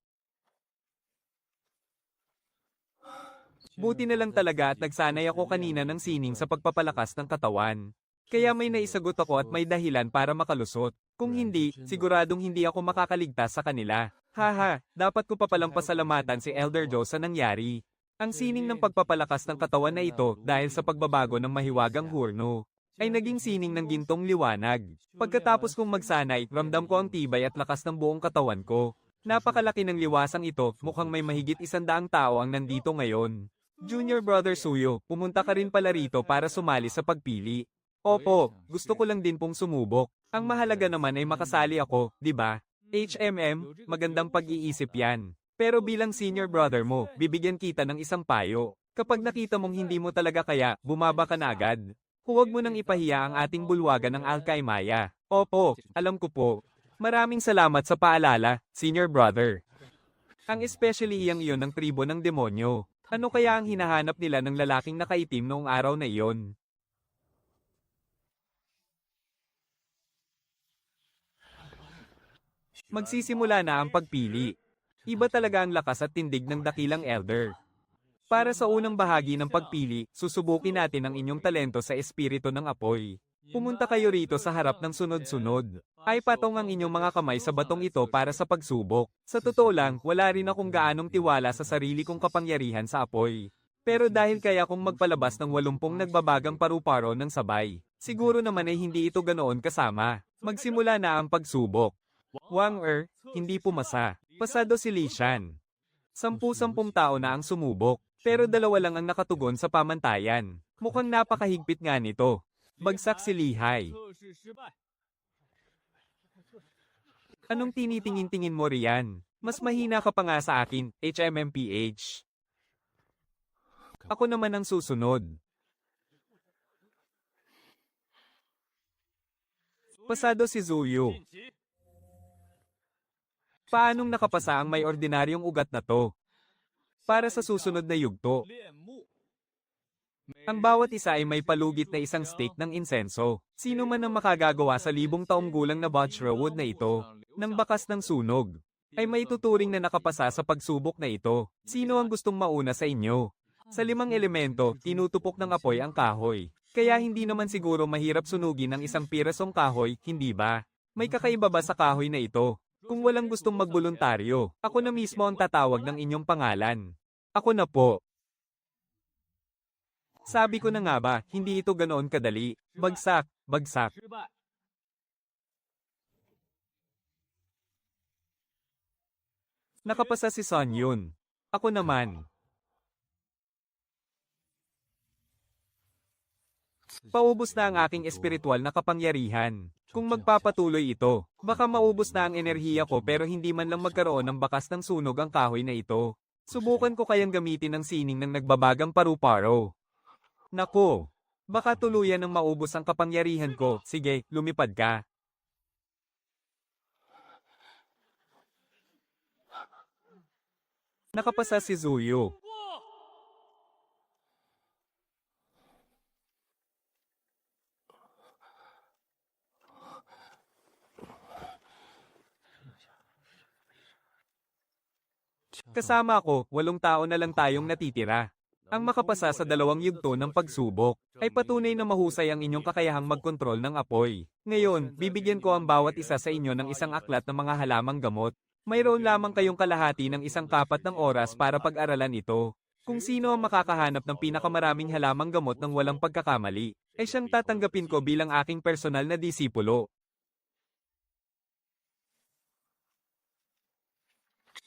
Buti na lang talaga at nagsanay ako kanina ng sining sa pagpapalakas ng katawan. Kaya may naisagot ako at may dahilan para makalusot. Kung hindi, siguradong hindi ako makakaligtas sa kanila. Haha, dapat ko pa palang pasalamatan si Elder Joe sa nangyari. Ang sining ng pagpapalakas ng katawan na ito dahil sa pagbabago ng mahiwagang hurno ay naging sining ng gintong liwanag. Pagkatapos kong magsanay, ramdam ko ang tibay at lakas ng buong katawan ko. Napakalaki ng liwasang ito, mukhang may mahigit 100 tao ang nandito ngayon. Junior Brother Suyo, pumunta ka rin pala rito para sumali sa pagpili. Opo, gusto ko lang din pong sumubok. Ang mahalaga naman ay makasali ako, di ba? Magandang pag-iisip yan. Pero bilang senior brother mo, bibigyan kita ng isang payo. Kapag nakita mong hindi mo talaga kaya, bumaba ka na agad. Huwag mo nang ipahiya ang ating bulwagan ng Alkaymaya. Opo, alam ko po. Maraming salamat sa paalala, senior brother. Ang especially iyang iyon ng tribo ng demonyo. Ano kaya ang hinahanap nila ng lalaking nakaitim noong araw na iyon? Magsisimula na ang pagpili. Iba talaga ang lakas at tindig ng dakilang elder. Para sa unang bahagi ng pagpili, susubukin natin ang inyong talento sa espiritu ng apoy. Pumunta kayo rito sa harap ng sunod-sunod. Ay patong ang inyong mga kamay sa batong ito para sa pagsubok. Sa totoo lang, wala rin akong gaanong tiwala sa sarili kong kapangyarihan sa apoy. Pero dahil kaya kong magpalabas ng 80 nagbabagang paru-paro ng sabay, siguro naman ay hindi ito ganoon kasama. Magsimula na ang pagsubok. Wang hindi pumasa. Pasado si Li Shan. 10 tao na ang sumubok, pero 2 lang ang nakatugon sa pamantayan. Mukhang napakahigpit nga nito. Bagsak si Li Hai. Anong tinitingin-tingin mo riyan? Mas mahina ka pa nga sa akin, HMMPH. Ako naman ang susunod. Pasado si Zuyu. Paanong nakapasa ang may ordinaryong ugat na to? Para sa susunod na yugto. Ang bawat isa ay may palugit na isang stick ng insenso. Sino man ang makagagawa sa 1000 taong gulang na Vajra wood na ito, ng bakas ng sunog, ay may tuturing na nakapasa sa pagsubok na ito. Sino ang gustong mauna sa inyo? Sa 5 elemento, tinutupok ng apoy ang kahoy. Kaya hindi naman siguro mahirap sunugin ang isang pirasong kahoy, hindi ba? May kakaiba ba sa kahoy na ito? Kung walang gustong magboluntaryo, ako na mismo ang tatawag ng inyong pangalan. Ako na po. Sabi ko na nga ba, hindi ito ganoon kadali. Bagsak, bagsak. Nakapasa si Son Yun. Ako naman. Paubos na ang aking espiritual na kapangyarihan. Kung magpapatuloy ito, baka maubos na ang enerhiya ko pero hindi man lang magkaroon ng bakas ng sunog ang kahoy na ito. Subukan ko kayang gamitin ang sining ng nagbabagang paru-paro. Nako, baka tuluyan ng maubos ang kapangyarihan ko. Sige, lumipad ka. Nakapasa si Zuyu. Kasama ako, 8 tao na lang tayong natitira. Ang makapasa sa 2 yugto ng pagsubok ay patunay na mahusay ang inyong kakayahang magkontrol ng apoy. Ngayon, bibigyan ko ang bawat isa sa inyo ng isang aklat ng mga halamang gamot. Mayroon lamang kayong kalahati ng 1 kapat ng oras para pag-aralan ito. Kung sino ang makakahanap ng pinakamaraming halamang gamot ng walang pagkakamali, ay siyang tatanggapin ko bilang aking personal na disipulo.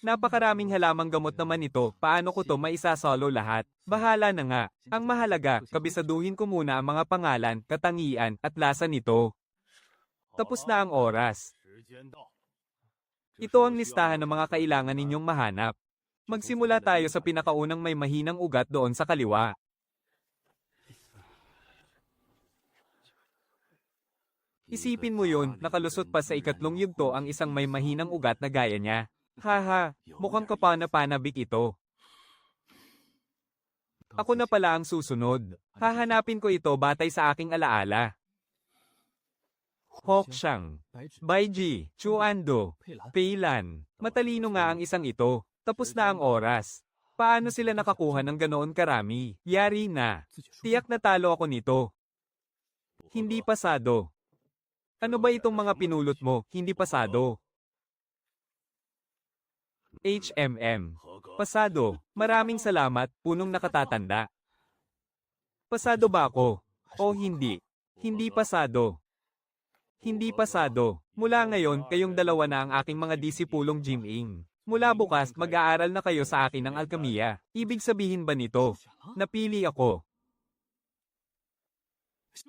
Napakaraming halamang gamot naman ito, paano ko to maisasolo lahat? Bahala na nga. Ang mahalaga, kabisaduhin ko muna ang mga pangalan, katangian, at lasa nito. Tapos na ang oras. Ito ang listahan ng mga kailangan ninyong mahanap. Magsimula tayo sa pinakaunang may mahinang ugat doon sa kaliwa. Isipin mo yun, nakalusot pa sa ikatlong yugto ang isang may mahinang ugat na gaya niya. Haha, mukhang kapana-panabik ito. Ako na pala ang susunod. Hahanapin ko ito batay sa aking alaala. Hoksang, Baiji, Chuando, Peilan. Matalino nga ang isang ito. Tapos na ang oras. Paano sila nakakuha ng ganoon karami? Yari na. Tiyak na talo ako nito. Hindi pasado. Ano ba itong mga pinulot mo? Hindi pasado. HMM. Pasado. Maraming salamat, punong nakatatanda. Pasado ba ako? O hindi? Hindi pasado. Hindi pasado. Mula ngayon, kayong dalawa na ang aking mga disipulong Jim-ing. Mula bukas, mag-aaral na kayo sa akin ng alkemiya. Ibig sabihin ba nito? Napili ako.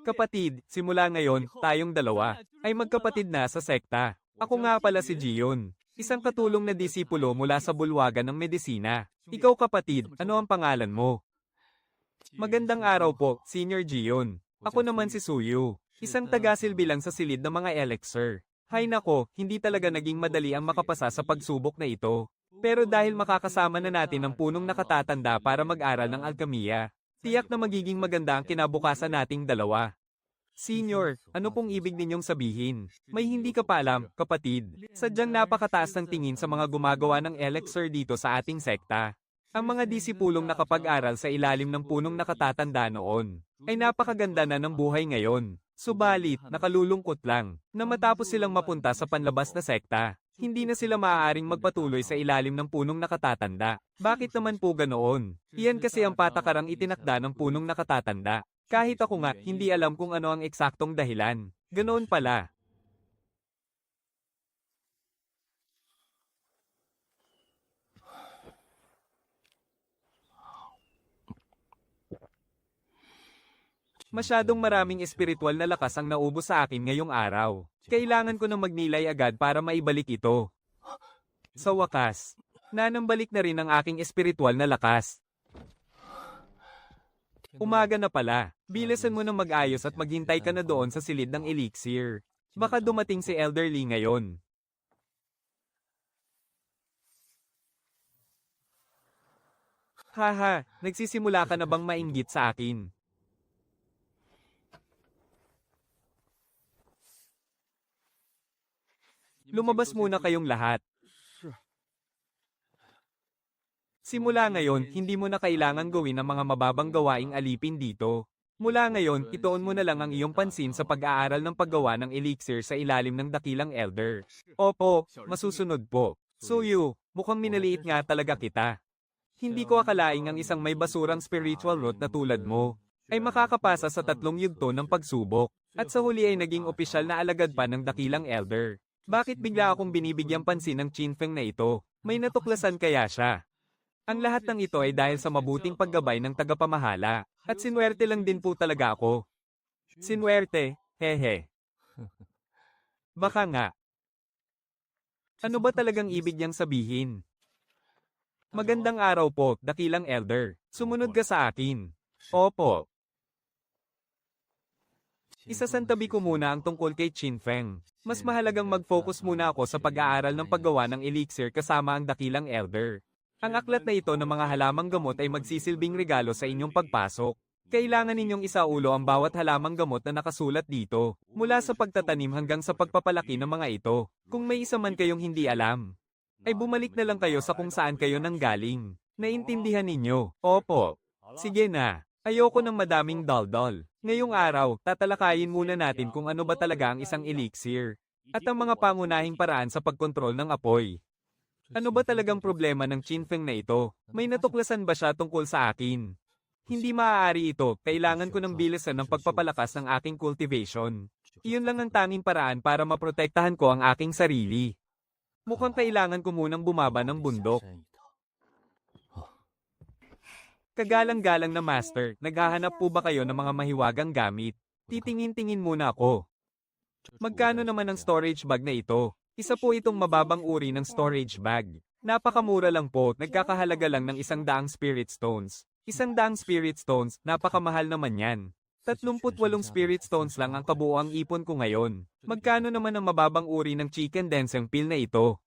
Kapatid, simula ngayon, tayong dalawa ay magkapatid na sa sekta. Ako nga pala si Gion. Isang katulong na disipulo mula sa bulwagan ng medisina. Ikaw kapatid, ano ang pangalan mo? Magandang araw po, Senior Gion. Ako naman si Suyu. Isang tagasilbi lang sa silid ng mga elixir. Hay nako, hindi talaga naging madali ang makapasa sa pagsubok na ito. Pero dahil makakasama na natin ang punong nakatatanda para mag-aral ng alkemiya, tiyak na magiging maganda ang kinabukasan nating dalawa. Senior, ano pong ibig ninyong sabihin? May hindi ka pa alam, kapatid. Sadyang napakataas ng tingin sa mga gumagawa ng elixir dito sa ating sekta. Ang mga disipulong nakapag-aral sa ilalim ng punong nakatatanda noon ay napakaganda na ng buhay ngayon. Subalit, nakalulungkot lang na matapos silang mapunta sa panlabas na sekta, hindi na sila maaaring magpatuloy sa ilalim ng punong nakatatanda. Bakit naman po ganoon? Iyan kasi ang patakarang itinakda ng punong nakatatanda. Kahit ako nga, hindi alam kung ano ang eksaktong dahilan. Ganoon pala. Masyadong maraming espiritual na lakas ang naubos sa akin ngayong araw. Kailangan ko na magnilay agad para maibalik ito. Sa wakas, nanambalik na rin ang aking espiritual na lakas. Umaga na pala. Bilisan mo na mag-ayos at maghintay ka na doon sa silid ng elixir. Baka dumating si Elderly ngayon. Haha, nagsisimula ka na bang mainggit sa akin? Lumabas muna kayong lahat. Simula ngayon, hindi mo na kailangan gawin ang mga mababang gawaing alipin dito. Mula ngayon, ituon mo na lang ang iyong pansin sa pag-aaral ng paggawa ng elixir sa ilalim ng dakilang elder. Opo, masusunod po. Suyu, mukhang minaliit nga talaga kita. Hindi ko akalaing ang isang may basurang spiritual root na tulad mo ay makakapasa sa 3 yugto ng pagsubok at sa huli ay naging opisyal na alagad pa ng dakilang elder. Bakit bigla akong binibigyang pansin ng Chinfeng na ito? May natuklasan kaya siya? Ang lahat ng ito ay dahil sa mabuting paggabay ng tagapamahala. At sinwerte lang din po talaga ako. Sinwerte, hehe. Baka nga. Ano ba talagang ibig niyang sabihin? Magandang araw po, dakilang elder. Sumunod ka sa akin. Opo. Isasantabi ko muna ang tungkol kay Chinfeng. Mas mahalagang mag-focus muna ako sa pag-aaral ng paggawa ng elixir kasama ang dakilang elder. Ang aklat na ito ng mga halamang gamot ay magsisilbing regalo sa inyong pagpasok. Kailangan ninyong isaulo ang bawat halamang gamot na nakasulat dito, mula sa pagtatanim hanggang sa pagpapalaki ng mga ito. Kung may isa man kayong hindi alam, ay bumalik na lang kayo sa kung saan kayo nanggaling. Naintindihan ninyo? Opo. Sige na. Ayoko ng madaming daldal. Ngayong araw, tatalakayin muna natin kung ano ba talaga ang isang elixir, at ang mga pangunahing paraan sa pagkontrol ng apoy. Ano ba talagang problema ng Chinfeng na ito? May natuklasan ba siya tungkol sa akin? Hindi maaari ito, kailangan ko ng bilisan ng pagpapalakas ng aking cultivation. Iyon lang ang tanging paraan para maprotektahan ko ang aking sarili. Mukhang kailangan ko munang bumaba ng bundok. Kagalang-galang na master, naghahanap po ba kayo ng mga mahiwagang gamit? Titingin-tingin muna ako. Magkano naman ang storage bag na ito? Isa po itong mababang uri ng storage bag. Napakamura lang po, nagkakahalaga lang ng 100 spirit stones. 100 spirit stones, napakamahal naman yan. 38 spirit stones lang ang kabuoang ipon ko ngayon. Magkano naman ang mababang uri ng chicken dancing pill na ito?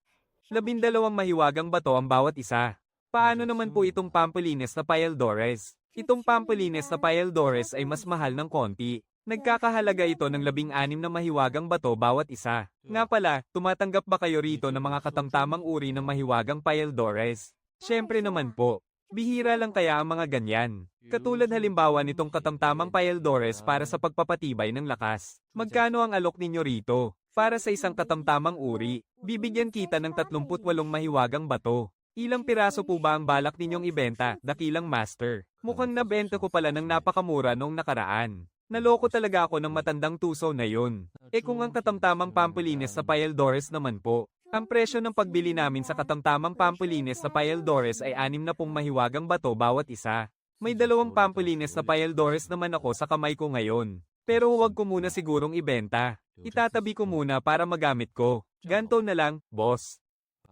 12 mahiwagang bato ang bawat isa. Paano naman po itong Pampalines na Paildores? Itong Pampalines na Paildores ay mas mahal ng konti. Nagkakahalaga ito ng 16 na mahiwagang bato bawat isa. Nga pala, tumatanggap ba kayo rito ng mga katamtamang uri ng mahiwagang Paildores? Siyempre naman po. Bihira lang kaya ang mga ganyan. Katulad halimbawa nitong katamtamang Paildores para sa pagpapatibay ng lakas. Magkano ang alok ninyo rito? Para sa isang katamtamang uri, bibigyan kita ng 38 mahiwagang bato. Ilang piraso po ba ang balak ninyong ibenta, dakilang master? Mukhang nabenta ko pala ng napakamura noong nakaraan. Naloko talaga ako ng matandang tuso na yun. Kung ang katamtamang Pampalines na Paildores naman po, ang presyo ng pagbili namin sa katamtamang Pampalines na Paildores ay 60 mahiwagang bato bawat isa. May 2 Pampalines na Paildores naman ako sa kamay ko ngayon. Pero huwag ko muna sigurong ibenta. Itatabi ko muna para magamit ko. Ganto na lang, boss.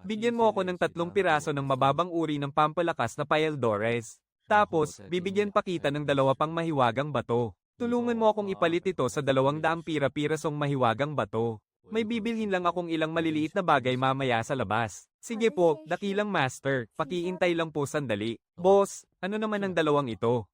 Bigyan mo ako ng 3 piraso ng mababang uri ng pampalakas na Paildores. Tapos, bibigyan pa kita ng 2 pang mahiwagang bato. Tulungan mo akong ipalit ito sa 200 pira-pirasong mahiwagang bato. May bibilhin lang akong ilang maliliit na bagay mamaya sa labas. Sige po, dakilang master, pakiintay lang po sandali. Boss, ano naman ang 2 ito?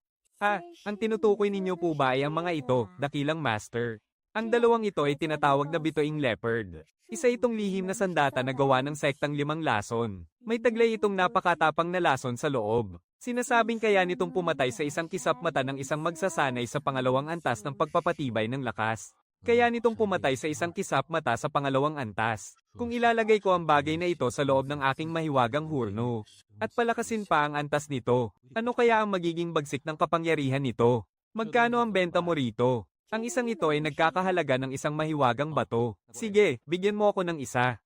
Ang tinutukoy ninyo po ba ay ang mga ito, dakilang master? Ang 2 ito ay tinatawag na bituing leopard. Isa itong lihim na sandata na gawa ng sektang 5 lason. May taglay itong napakatapang na lason sa loob. Sinasabing kaya nitong pumatay sa isang kisap mata ng isang magsasanay sa pangalawang antas ng pagpapatibay ng lakas. Kaya nitong pumatay sa isang kisap mata sa pangalawang antas. Kung ilalagay ko ang bagay na ito sa loob ng aking mahiwagang hurno, at palakasin pa ang antas nito, ano kaya ang magiging bagsik ng kapangyarihan nito? Magkano ang benta mo rito? Ang isang ito ay nagkakahalaga ng 1 mahiwagang bato. Sige, bigyan mo ako ng isa.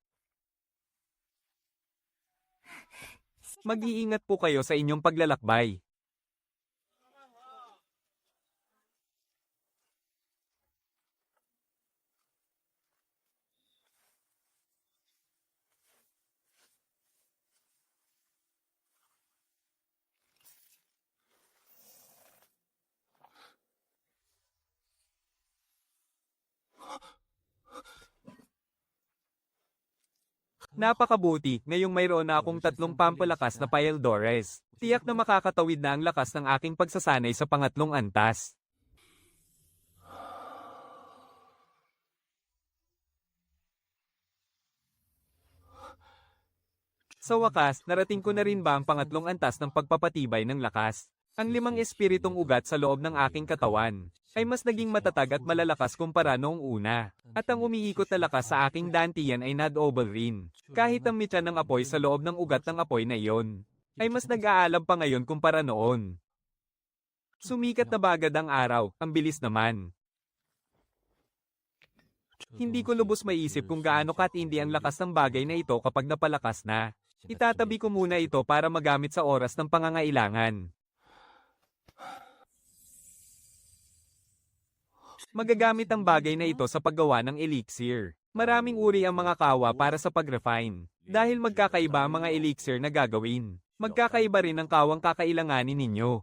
Mag-iingat po kayo sa inyong paglalakbay. Napakabuti, ngayong mayroon na akong 3 pampalakas na Paildores. Tiyak na makakatawid na ang lakas ng aking pagsasanay sa pangatlong antas. Sa wakas, narating ko na rin ba ang pangatlong antas ng pagpapatibay ng lakas? Ang 5 espiritong ugat sa loob ng aking katawan ay mas naging matatag at malalakas kumpara noong una. At ang umiikot na lakas sa aking dantian ay nadobel rin. Kahit ang mitya ng apoy sa loob ng ugat ng apoy na iyon, ay mas nag-aalam pa ngayon kumpara noon. Sumikat na bagad ang araw, ang bilis naman. Hindi ko lubos maisip kung gaano katindi ang lakas ng bagay na ito kapag napalakas na. Itatabi ko muna ito para magamit sa oras ng pangangailangan. Magagamit ang bagay na ito sa paggawa ng elixir. Maraming uri ang mga kawa para sa pag-refine. Dahil magkakaiba ang mga elixir na gagawin. Magkakaiba rin ang kawang kakailanganin ninyo.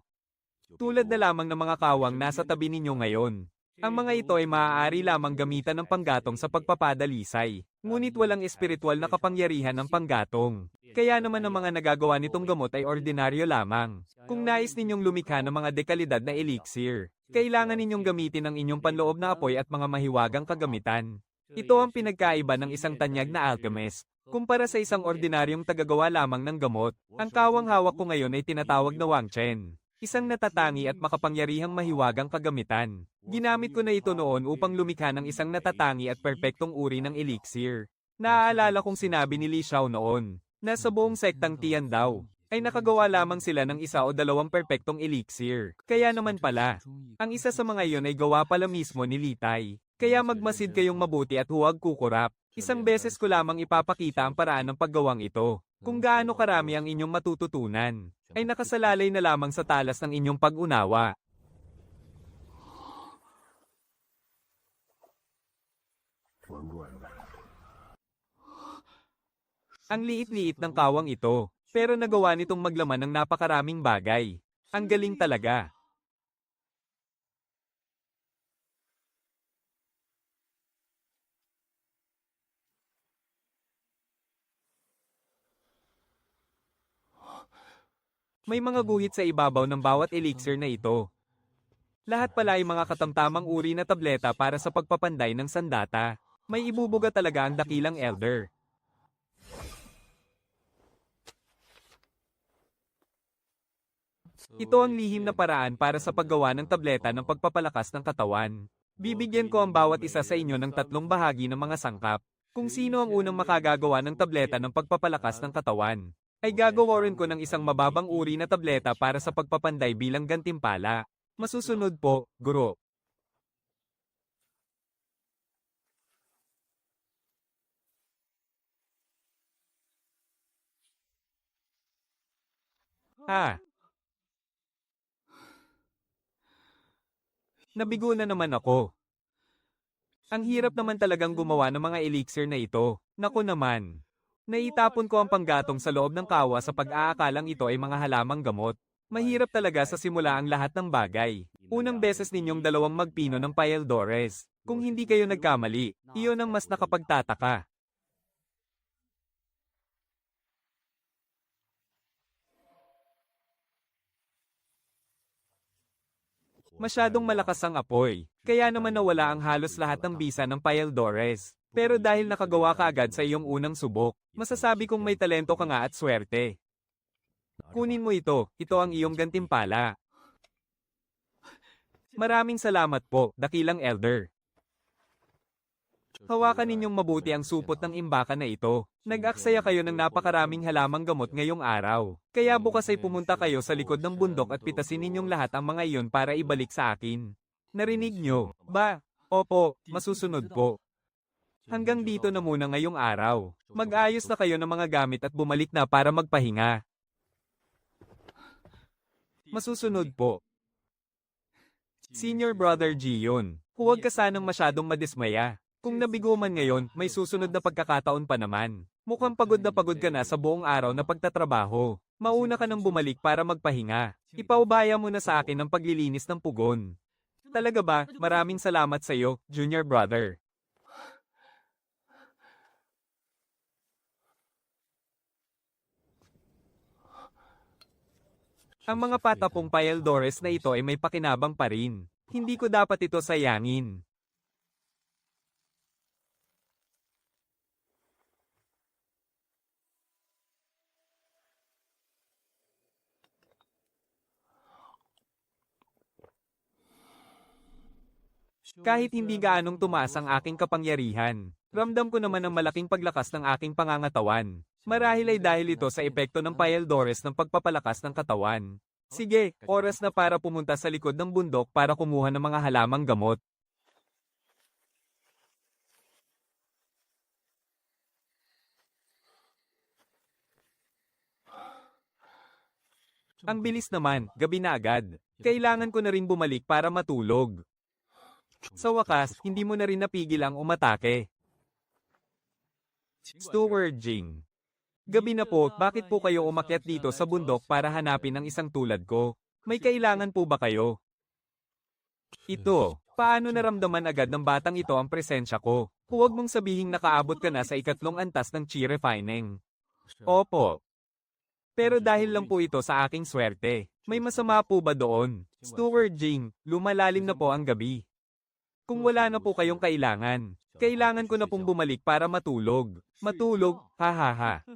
Tulad na lamang ng mga kawang nasa tabi ninyo ngayon. Ang mga ito ay maaari lamang gamitan ng panggatong sa pagpapadalisay. Ngunit walang espiritual na kapangyarihan ng panggatong. Kaya naman ang mga nagagawa nitong gamot ay ordinaryo lamang. Kung nais ninyong lumikha ng mga dekalidad na elixir, kailangan ninyong gamitin ang inyong panloob na apoy at mga mahiwagang kagamitan. Ito ang pinagkaiba ng isang tanyag na alchemist. Kumpara sa isang ordinaryong tagagawa lamang ng gamot, ang kawang hawak ko ngayon ay tinatawag na Wang Chen. Isang natatangi at makapangyarihang mahiwagang kagamitan. Ginamit ko na ito noon upang lumikha ng isang natatangi at perpektong uri ng elixir. Naaalala kong sinabi ni Li Xiao noon, na sa buong sektang Tian daw, ay nakagawa lamang sila ng 1 o 2 perpektong elixir. Kaya naman pala, ang isa sa mga iyon ay gawa pala mismo ni Li Tai. Kaya magmasid kayong mabuti at huwag kukurap. Isang beses ko lamang ipapakita ang paraan ng paggawang ito. Kung gaano karami ang inyong matututunan, ay nakasalalay na lamang sa talas ng inyong pag-unawa. Ang liit-liit ng kawang ito, pero nagawa nitong maglaman ng napakaraming bagay. Ang galing talaga. May mga guhit sa ibabaw ng bawat elixir na ito. Lahat pala ay mga katamtamang uri na tableta para sa pagpapanday ng sandata. May ibubuga talaga ang dakilang elder. Ito ang lihim na paraan para sa paggawa ng tableta ng pagpapalakas ng katawan. Bibigyan ko ang bawat isa sa inyo ng 3 bahagi ng mga sangkap. Kung sino ang unang makagagawa ng tableta ng pagpapalakas ng katawan, ay gagawa rin ko ng isang mababang uri na tableta para sa pagpapanday bilang gantimpala. Masusunod po, guro. Nabigo na naman ako. Ang hirap naman talagang gumawa ng mga elixir na ito. Naku naman. Naitapon ko ang panggatong sa loob ng kawa sa pag-aakalang ito ay mga halamang gamot. Mahirap talaga sa simula ang lahat ng bagay. Unang beses ninyong dalawang magpino ng Paeldores. Kung hindi kayo nagkamali, iyon ang mas nakapagtataka. Masyadong malakas ang apoy, kaya naman nawala ang halos lahat ng bisa ng Paeldores. Pero dahil nakagawa ka agad sa iyong unang subok, masasabi kong may talento ka nga at swerte. Kunin mo ito ang iyong gantimpala. Maraming salamat po, dakilang elder. Hawakan ninyong mabuti ang supot ng imbakan na ito. Nag-aksaya kayo ng napakaraming halamang gamot ngayong araw. Kaya bukas ay pumunta kayo sa likod ng bundok at pitasin ninyong lahat ang mga iyon para ibalik sa akin. Narinig nyo? Ba? Opo, masusunod po. Hanggang dito na muna ngayong araw. Mag-ayos na kayo ng mga gamit at bumalik na para magpahinga. Masusunod po. Senior Brother Gion, huwag ka sanang masyadong madismaya. Kung nabigo man ngayon, may susunod na pagkakataon pa naman. Mukhang pagod na pagod ka na sa buong araw na pagtatrabaho. Mauna ka nang bumalik para magpahinga. Ipaubaya mo na sa akin ang paglilinis ng pugon. Talaga ba? Maraming salamat sa iyo, Junior Brother. Ang mga patapong Paeldores na ito ay may pakinabang pa rin. Hindi ko dapat ito sayangin. Kahit hindi gaanong tumaas ang aking kapangyarihan, ramdam ko naman ang malaking paglakas ng aking pangangatawan. Marahil ay dahil ito sa epekto ng Paeldores ng pagpapalakas ng katawan. Sige, oras na para pumunta sa likod ng bundok para kumuha ng mga halamang gamot. Ang bilis naman, gabi na agad. Kailangan ko na rin bumalik para matulog. Sa wakas, hindi mo na rin napigil ang umatake. Steward Jing. Gabi na po, bakit po kayo umakyat dito sa bundok para hanapin ang isang tulad ko? May kailangan po ba kayo? Ito, paano naramdaman agad ng batang ito ang presensya ko? Huwag mong sabihing nakaabot ka na sa 3 antas ng chi refining. Opo. Pero dahil lang po ito sa aking swerte, may masama po ba doon? Steward Jing, lumalalim na po ang gabi. Kung wala na po kayong kailangan ko na pong bumalik para matulog. Matulog? Hahaha.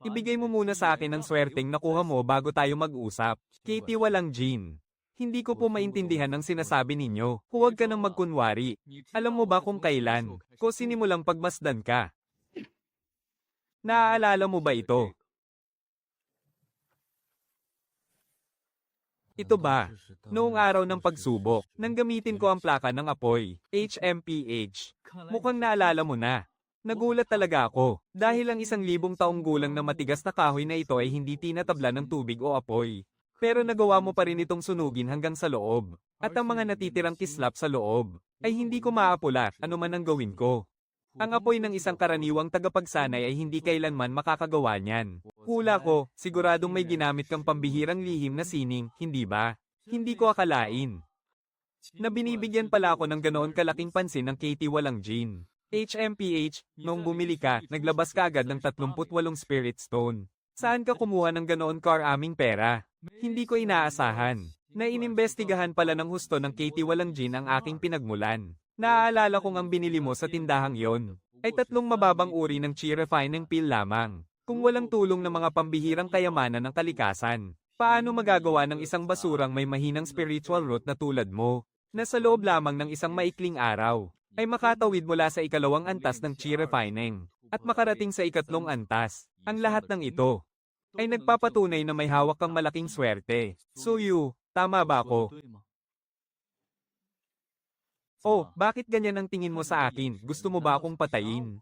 Ibigay mo muna sa akin ang swerteng nakuha mo bago tayo mag-usap. Katie walang Jean. Hindi ko po maintindihan ang sinasabi ninyo. Huwag ka nang magkunwari. Alam mo ba kung kailan ko sinimulang pagmasdan ka? Naaalala mo ba ito? Ito ba? Noong araw ng pagsubok, nang gamitin ko ang plaka ng apoy, HMPH. Mukhang naalala mo na. Nagulat talaga ako, dahil ang 1,000 taong gulang na matigas na kahoy na ito ay hindi tinatabla ng tubig o apoy. Pero nagawa mo pa rin itong sunugin hanggang sa loob. At ang mga natitirang kislap sa loob, ay hindi ko maapula, ano man ang gawin ko. Ang apoy ng isang karaniwang tagapagsanay ay hindi kailanman makakagawa niyan. Hula ko, siguradong may ginamit kang pambihirang lihim na sining, hindi ba? Hindi ko akalain na binibigyan pala ako ng ganoon kalaking pansin ng Katie Walang Jean. HMPH, noong bumili ka, naglabas ka agad ng 38 Spirit Stone. Saan ka kumuha ng ganoon karaming pera? Hindi ko inaasahan na inimbestigahan pala ng husto ng Katie Walang Jean ang aking pinagmulan. Naaalala kong ang binili mo sa tindahang yon ay 3 mababang uri ng chi refining pill lamang. Kung walang tulong ng mga pambihirang kayamanan ng kalikasan, paano magagawa ng isang basurang may mahinang spiritual root na tulad mo, na sa loob lamang ng isang maikling araw, ay makatawid mula sa 2nd antas ng chi refining, at makarating sa 3rd antas? Ang lahat ng ito ay nagpapatunay na may hawak kang malaking swerte. Suyu, tama ba ako? Oh, bakit ganyan ang tingin mo sa akin? Gusto mo ba akong patayin?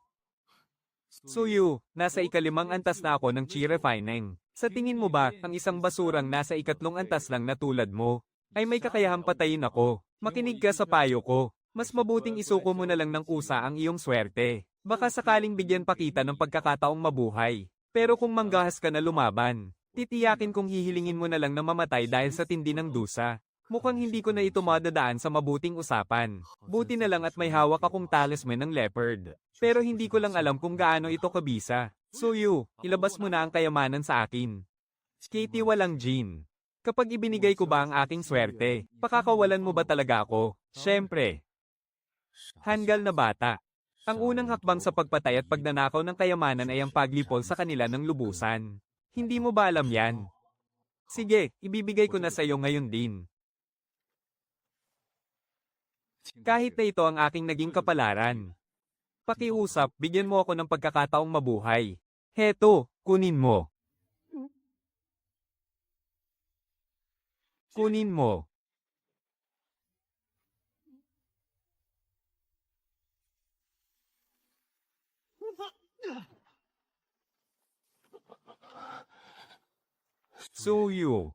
Suyu, nasa 5th antas na ako ng chi refining. Sa tingin mo ba, ang isang basurang nasa 4th antas lang na tulad mo, ay may kakayahang patayin ako? Makinig ka sa payo ko. Mas mabuting isuko mo na lang ng kusa ang iyong swerte. Baka sakaling bigyan pa kita ng pagkakataong mabuhay. Pero kung manggahas ka na lumaban, titiyakin kong hihilingin mo na lang na mamatay dahil sa tindi ng dusa. Mukhang hindi ko na ito madadaan sa mabuting usapan. Buti na lang at may hawak akong talisman ng leopard. Pero hindi ko lang alam kung gaano ito kabisa. Suyu, ilabas mo na ang kayamanan sa akin. Katie Walang Jean. Kapag ibinigay ko ba ang aking swerte, pakakawalan mo ba talaga ako? Siyempre. Hanggal na bata. Ang unang hakbang sa pagpatay at pagnanakaw ng kayamanan ay ang paglipol sa kanila ng lubusan. Hindi mo ba alam yan? Sige, ibibigay ko na sa iyo ngayon din. Kahit na ito ang aking naging kapalaran. Pakiusap, bigyan mo ako ng pagkakataong mabuhay. Heto, kunin mo. Kunin mo. Suyu.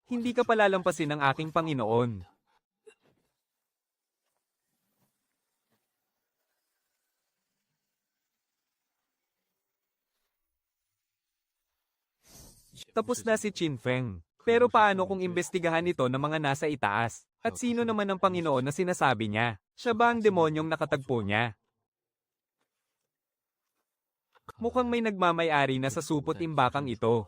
Hindi ka palalampasin ng aking Panginoon. Tapos na si Chin Feng. Pero paano kung imbestigahan ito ng mga nasa itaas? At sino naman ang Panginoon na sinasabi niya? Siya ba ang demonyong nakatagpo niya? Mukhang may nagmamay-ari na sa supot imbakang ito.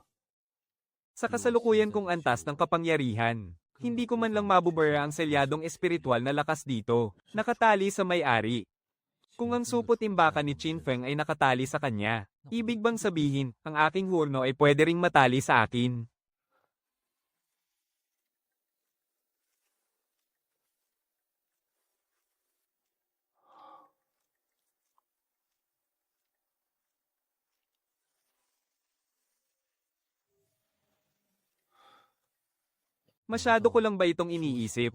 Sa kasalukuyan kong antas ng kapangyarihan, hindi ko man lang mabubura ang selyadong espiritual na lakas dito, nakatali sa may-ari. Kung ang supot imbakan ni Chin Feng ay nakatali sa kanya, ibig bang sabihin, ang aking hurno ay pwede ring matali sa akin? Masyado ko lang ba itong iniisip?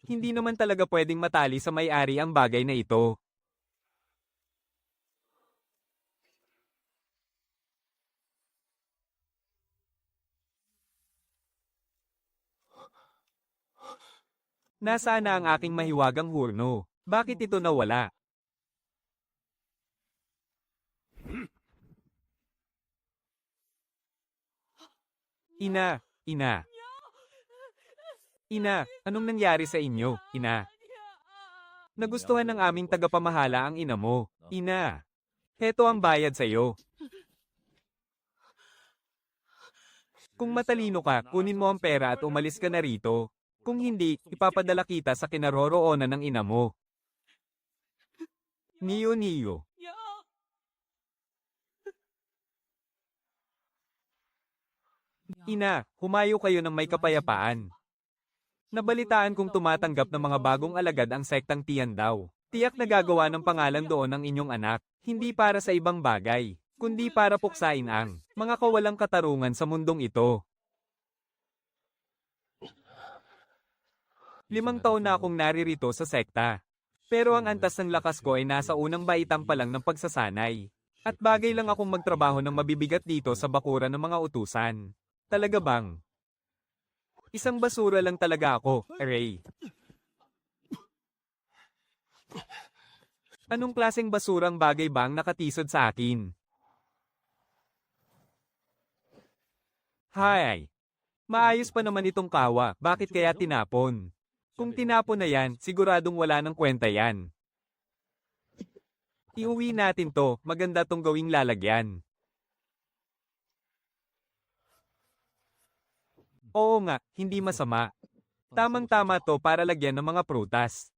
Hindi naman talaga pwedeng matali sa may-ari ang bagay na ito. Nasaan na ang aking mahiwagang hurno? Bakit ito nawala? Ina, ina. Ina, anong nangyari sa inyo, ina? Nagustuhan ng aming tagapamahala ang ina mo, ina. Heto ang bayad sa iyo. Kung matalino ka, kunin mo ang pera at umalis ka na rito. Kung hindi, ipapadala kita sa kinaroroonan ng ina mo. Niyo, niyo. Ina, humayo kayo ng may kapayapaan. Nabalitaan kong tumatanggap ng mga bagong alagad ang sektang Tiandaw. Tiyak na gagawa ng pangalan doon ang inyong anak, hindi para sa ibang bagay, kundi para puksain ang mga kawalang katarungan sa mundong ito. 5 taon na akong naririto sa sekta. Pero ang antas ng lakas ko ay nasa unang baitang pa lang ng pagsasanay. At bagay lang akong magtrabaho ng mabibigat dito sa bakuran ng mga utusan. Talaga bang? Isang basura lang talaga ako, Ray. Anong klaseng basurang bagay ba ang nakatisod sa akin? Hay! Maayos pa naman itong kawa, bakit kaya tinapon? Kung tinapon na yan, siguradong wala ng kwenta yan. Iuwi natin to, maganda tong gawing lalagyan. Oo nga, hindi masama. Tamang-tama to para lagyan ng mga prutas.